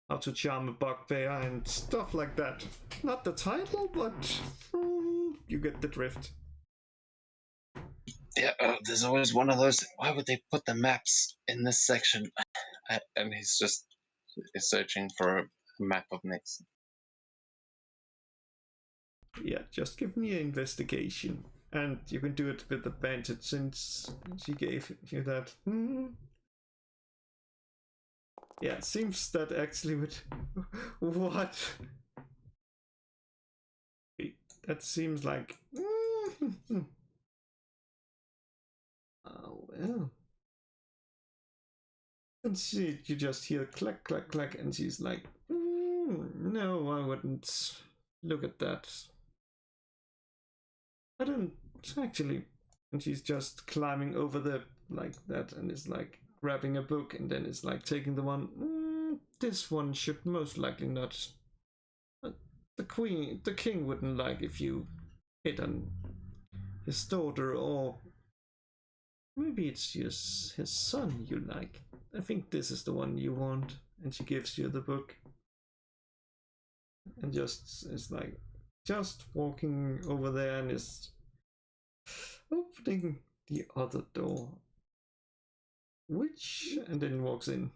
how to charm a bugbear and stuff like that. Not the title, but you get the drift. Yeah, there's always one of those. Why would they put the maps in this section? And he's just searching for a map of Nix. Yeah, just give me an investigation. And you can do it with advantage since she gave you that. Yeah, it seems that actually would... What? That seems like... Oh, well. And you just hear clack, clack, clack, and she's like, no, I wouldn't look at that. I don't actually. And she's just climbing over the, like that, and is like grabbing a book, and then is like taking the one. This one should most likely not. The king wouldn't like if you hit on his daughter, or maybe it's his son you like. I think this is the one you want. And she gives you the book. And just is like, just walking over there and is opening the other door. And then walks in.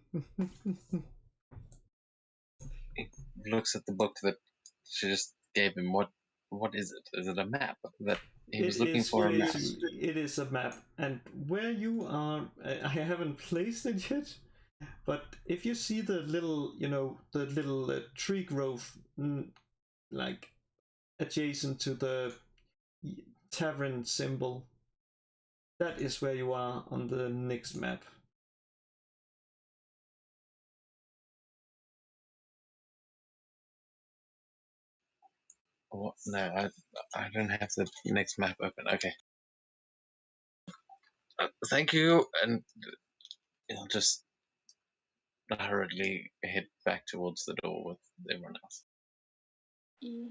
He looks at the book that she just gave him. What is it? Is it a map? That he was looking for a map. It is a map, and where you are, I haven't placed it yet. But if you see the little, the little tree growth, like adjacent to the tavern symbol, that is where you are on the next map. Oh, no, I don't have the next map open. Okay. Thank you, and just hurriedly head back towards the door with everyone else. E.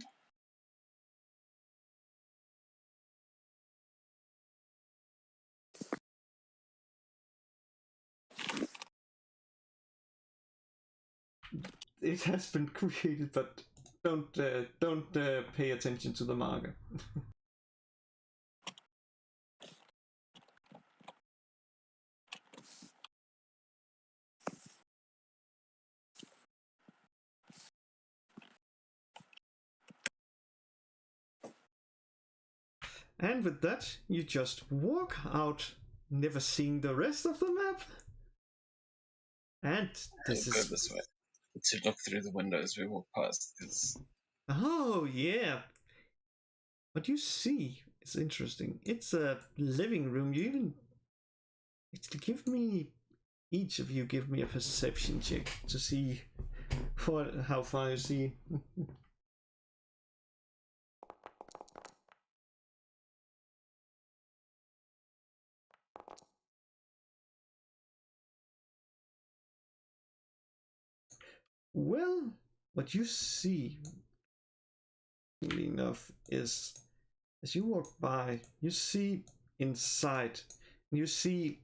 It has been created, but don't pay attention to the marker. And with that, you just walk out, never seeing the rest of the map. And this Go this way to look through the window as we walk past. Oh, yeah. What you see is interesting. It's a living room. Each of you give me a perception check to see how far you see. Well, what you see, enough, is as you walk by, you see inside, you see.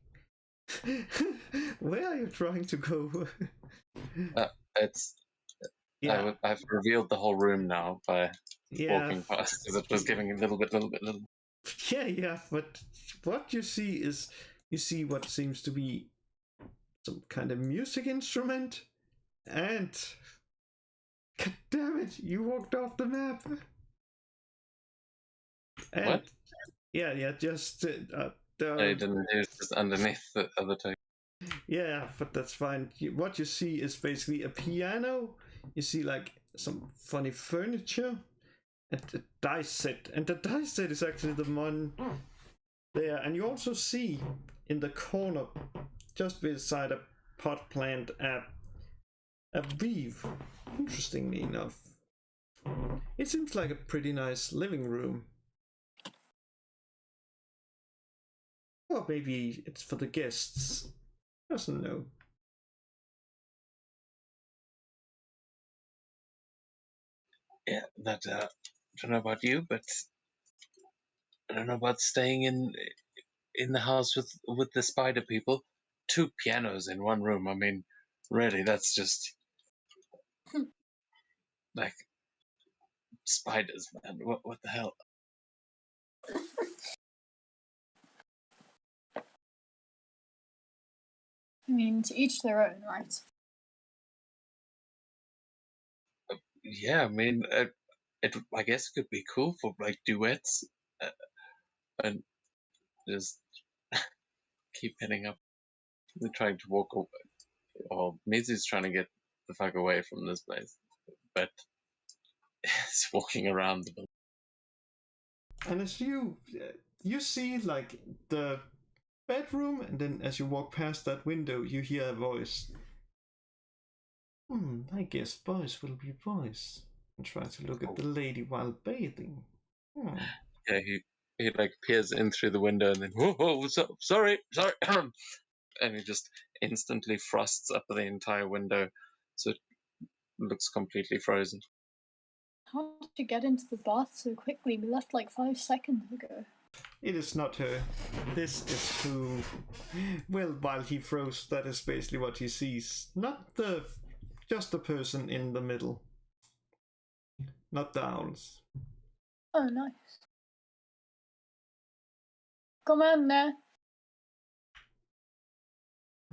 Where are you trying to go? It's. Yeah, I've revealed the whole room now by yeah, walking past, because it was giving a little bit. yeah. But what you see is you see what seems to be some kind of music instrument, and god damn it, you walked off the map. And What? yeah, just I didn't. It was just underneath the other two. yeah, but that's fine. What you see is basically a piano. You see like some funny furniture and a dice set, and the dice set is actually the one there. And you also see in the corner, just beside a pot plant, a weave. Interestingly enough, it seems like a pretty nice living room. Or maybe it's for the guests. Doesn't know. Yeah, that. I don't know about you, but I don't know about staying in the house with the spider people. 2 pianos in one room. I mean, really, that's just like spiders, man. What the hell? I mean, to each their own, right? Yeah, I mean, I guess it could be cool for like duets, and just keep heading up. They're trying to walk away. Or Mizu's trying to get the fuck away from this place, but it's walking around the building. And as you see like the bedroom, and then as you walk past that window, you hear a voice. I guess boys will be boys. And try to look at the lady while bathing. Yeah, he like peers in through the window and then whoa, sorry, and he just instantly frosts up the entire window, so it looks completely frozen. How did you get into the bath so quickly? We left like 5 seconds ago. It is not her. This is who. Well, while he froze, that is basically what he sees. Not the. Just the person in the middle. Not the owls. Oh, nice. Come on there.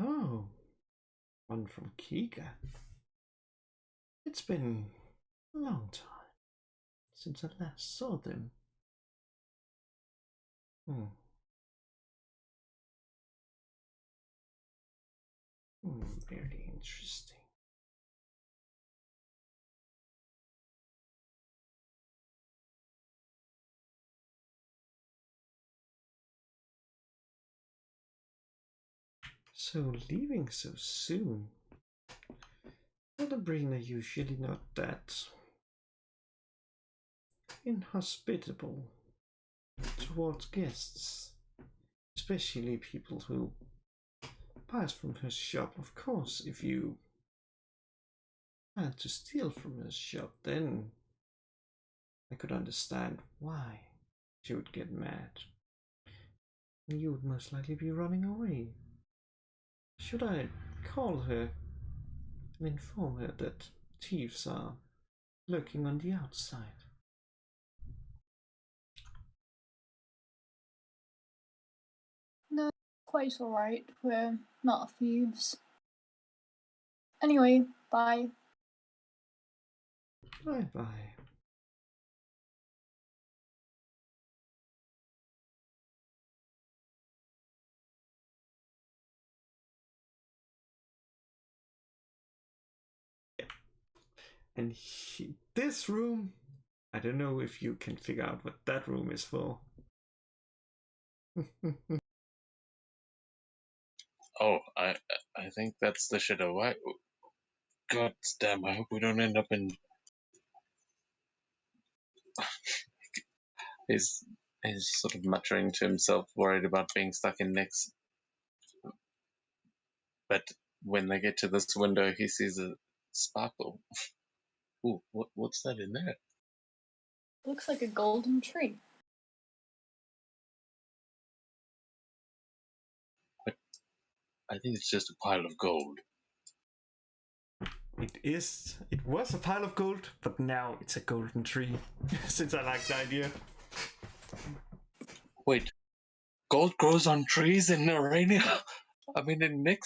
Oh. One from Kiga. It's been a long time since I last saw them. Very interesting. So leaving so soon. Sabrina usually not that inhospitable towards guests, especially people who buys from her shop. Of course, if you had to steal from her shop, then I could understand why she would get mad. You would most likely be running away. Should I call her and inform her that thieves are lurking on the outside? No, quite alright. We're not thieves. Anyway, bye. Bye-bye. And this room, I don't know if you can figure out what that room is for. Oh, I think that's the shadow. Why? God damn! I hope we don't end up in. he's sort of muttering to himself, worried about being stuck in next. But when they get to this window, he sees a sparkle. Ooh, what's that in there? Looks like a golden tree. I think it's just a pile of gold. It was a pile of gold, but now it's a golden tree. Since I like the idea. Wait, gold grows on trees in Arania? I mean, in Nyx?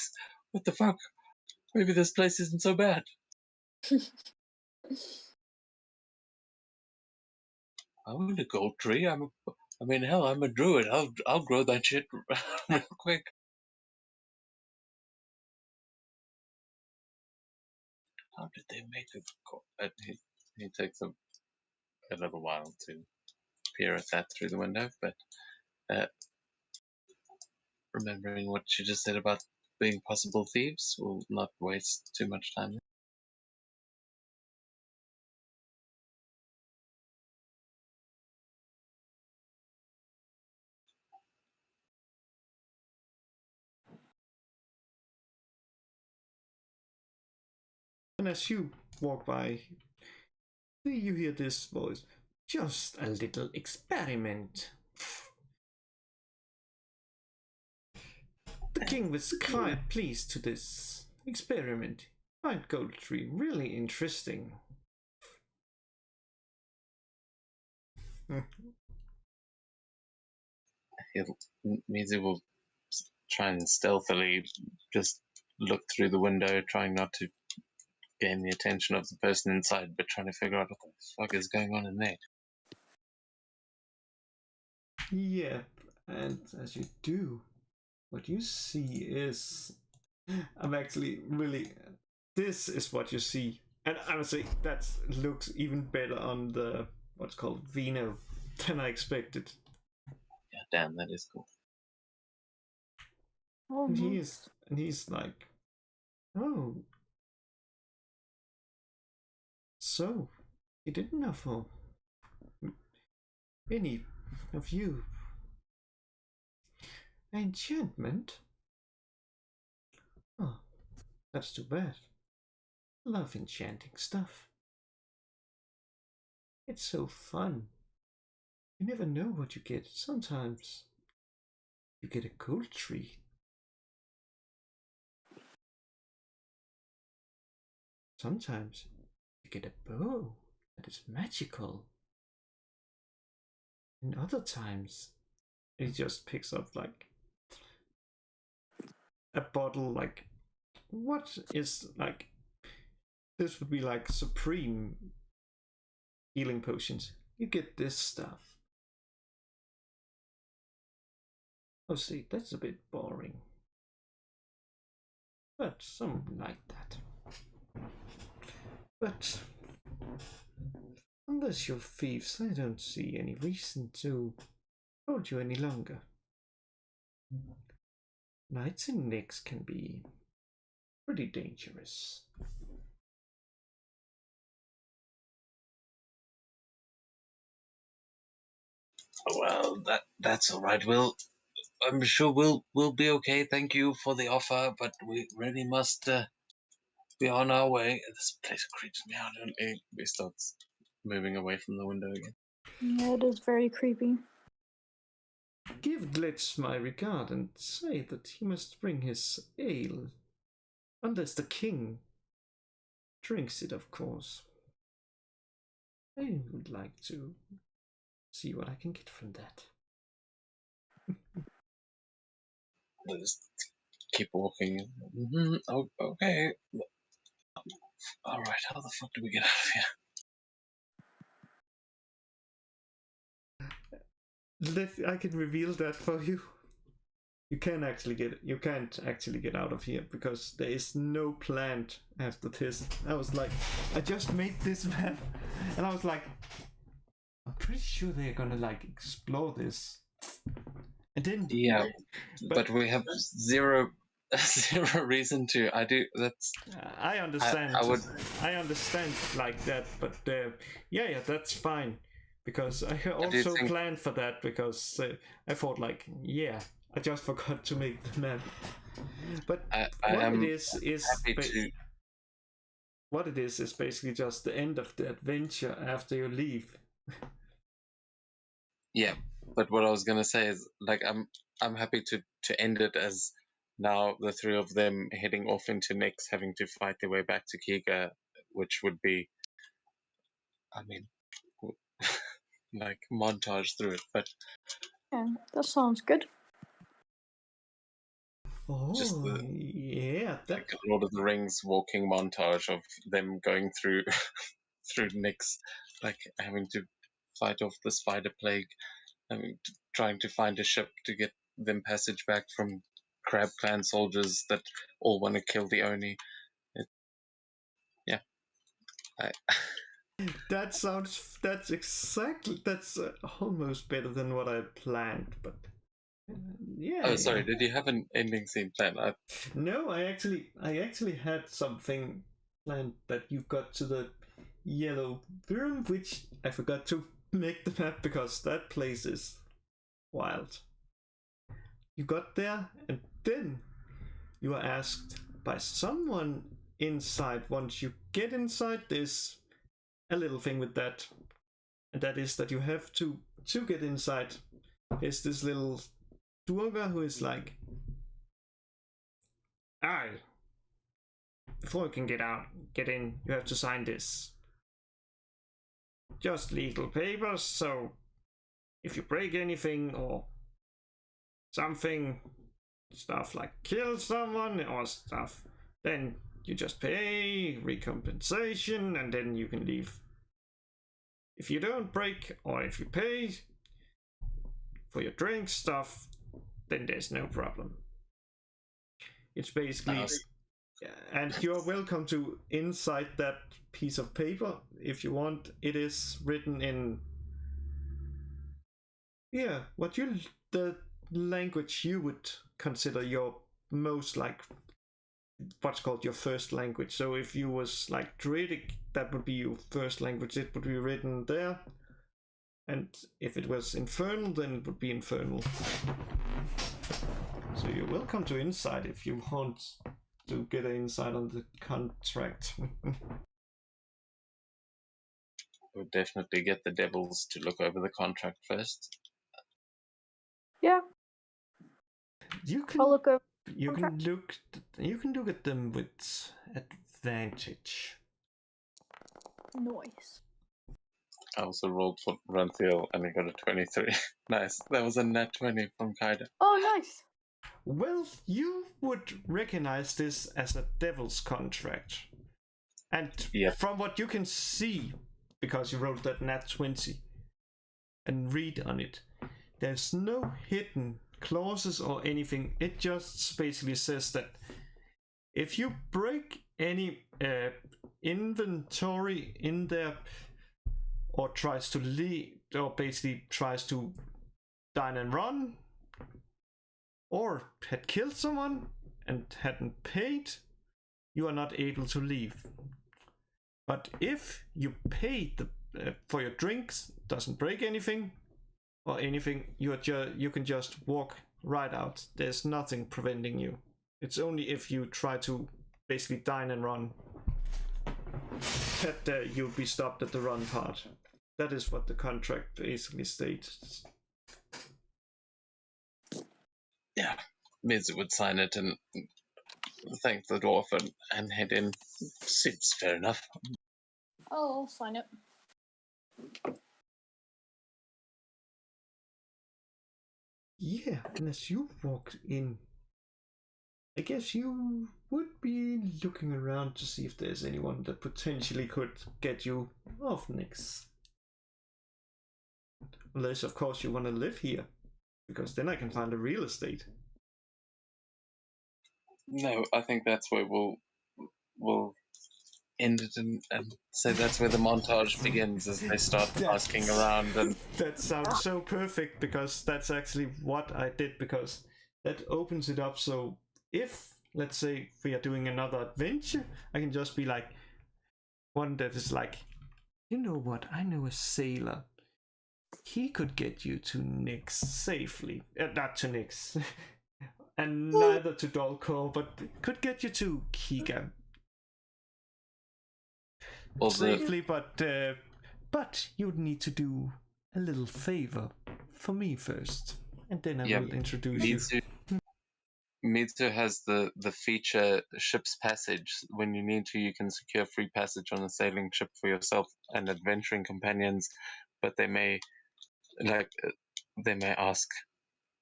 What the fuck? Maybe this place isn't so bad. I want a gold tree. I mean, hell, I'm a druid. I'll grow that shit real quick. How did they make it gold? He takes a little while to peer at that through the window, but remembering what you just said about being possible thieves, will not waste too much time. And as you walk by, you hear this voice. Just a little experiment. The king was quite pleased to this experiment. Find gold tree really interesting. Mizu will try and stealthily just look through the window, trying not to gain the attention of the person inside, but trying to figure out what the fuck is going on in there. Yeah, and as you do, what you see is, I'm actually really, this is what you see. And I would say that looks even better on the, what's called Vino than I expected. Yeah, damn, that is cool. Oh, And nice. he's like, oh, so you didn't know for any of you enchantment? Oh, that's too bad. Love enchanting stuff. It's so fun. You never know what you get. Sometimes you get a gold tree. Sometimes you get a bow that is magical. And other times he just picks up like a bottle, like what is like, this would be like supreme healing potions. You get this stuff. Oh, see, that's a bit boring. But some like that. But unless you're thieves, I don't see any reason to hold you any longer. Nights in Nyx can be pretty dangerous. Well, that's all right. I'm sure we'll be okay. Thank you for the offer, but we really must be on our way. This place creeps me out. And he starts moving away from the window again. Yeah, it is very creepy. Give Glitch my regard and say that he must bring his ale. Unless the king drinks it, of course. I would like to see what I can get from that. They just keep walking. Mm-hmm. Oh, okay. All right. How the fuck do we get out of here? I can reveal that for you. You can't actually get out of here because there is no plant after this. I was like, I just made this map, and I was like, I'm pretty sure they're gonna like explore this. And then Yeah, but we have zero reason to. I understand. I understand like that, but yeah, that's fine because I also planned for that because I thought like, yeah, I just forgot to make the map. But what it is what it is basically just the end of the adventure after you leave. Yeah, but what I was gonna say is, like, I'm happy to end it as now the three of them heading off into Nyx, having to fight their way back to Kiga, which would be, I mean, like montage through it, but Yeah, that sounds good. just Oh, the yeah, that. like a Lord of the Rings walking montage of them going through through Nyx, like having to fight off the spider plague, trying to find a ship to get them passage back from Crab Clan soldiers that all want to kill the Oni. Yeah, That's almost better than what I planned, but yeah. Oh, sorry. Did you have an ending scene planned? No, I actually had something planned that you got to the yellow room, which I forgot to make the map because that place is wild. You got there, and then you were asked by someone inside. Once you get inside, there's a little thing with that, and that is that you have to get inside. There's this little Durga who is like, before you can get in, you have to sign this. Just legal papers, so if you break anything or something, stuff like kill someone or stuff, then you just pay recompensation and then you can leave. If you don't break or if you pay for your drink stuff, then there's no problem. It's basically, and you're welcome to inside that piece of paper if you want. It is written in, what the language you would consider your most, like, what's called your first language. So if you was like Druidic, that would be your first language. It would be written there. And if it was Infernal, then it would be Infernal. So you're welcome to inside if you want to get an insight on the contract. We'll definitely get the devils to look over the contract first. Yeah, You can I'll look over. you can look at them with advantage. Noise. I also rolled for Ranthiel and I got a 23. Nice. That was a nat 20 from Kaida. Oh, nice. Well, you would recognize this as a devil's contract. And from what you can see, because you rolled that nat 20 and read on it, there's no hidden clauses or anything. It just basically says that if you break any inventory in there or tries to leave, or basically tries to dine and run, or had killed someone and hadn't paid, you are not able to leave. But if you pay for your drinks, doesn't break anything or anything, you can just walk right out. There's nothing preventing you. It's only if you try to basically dine and run that you'll be stopped at the run part. That is what the contract basically states. Yeah, Miz would sign it and thank the dwarf and head in. Seems fair enough. I'll sign it. Yeah, and as you walk in, I guess you would be looking around to see if there's anyone that potentially could get you off Nyx. Unless, of course, you want to live here, because then I can find a real estate. No, I think that's where we'll end it and say that's where the montage begins as they start asking around. And that sounds so perfect, because that's actually what I did, because that opens it up. So if, let's say, we are doing another adventure, I can just be like one that is like, you know what, I know a sailor. He could get you to Nyx safely. Not to Nyx. And neither to Dolkor, but could get you to Kiga. all the safely, but you'd need to do a little favor for me first, and then I will introduce you. Mitsu has the feature ship's passage. When you need to, you can secure free passage on a sailing ship for yourself and adventuring companions, but they may ask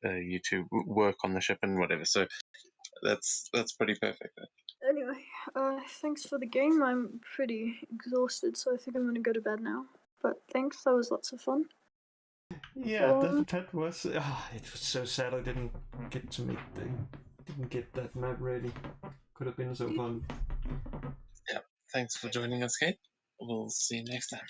you to work on the ship and whatever. So that's pretty perfect. Anyway, thanks for the game. I'm pretty exhausted, so I think I'm gonna go to bed now. But thanks, that was lots of fun. Yeah, that was. It was so sad I didn't get to didn't get that map ready. Could have been so fun. Yeah, thanks for joining us, Kate. We'll see you next time.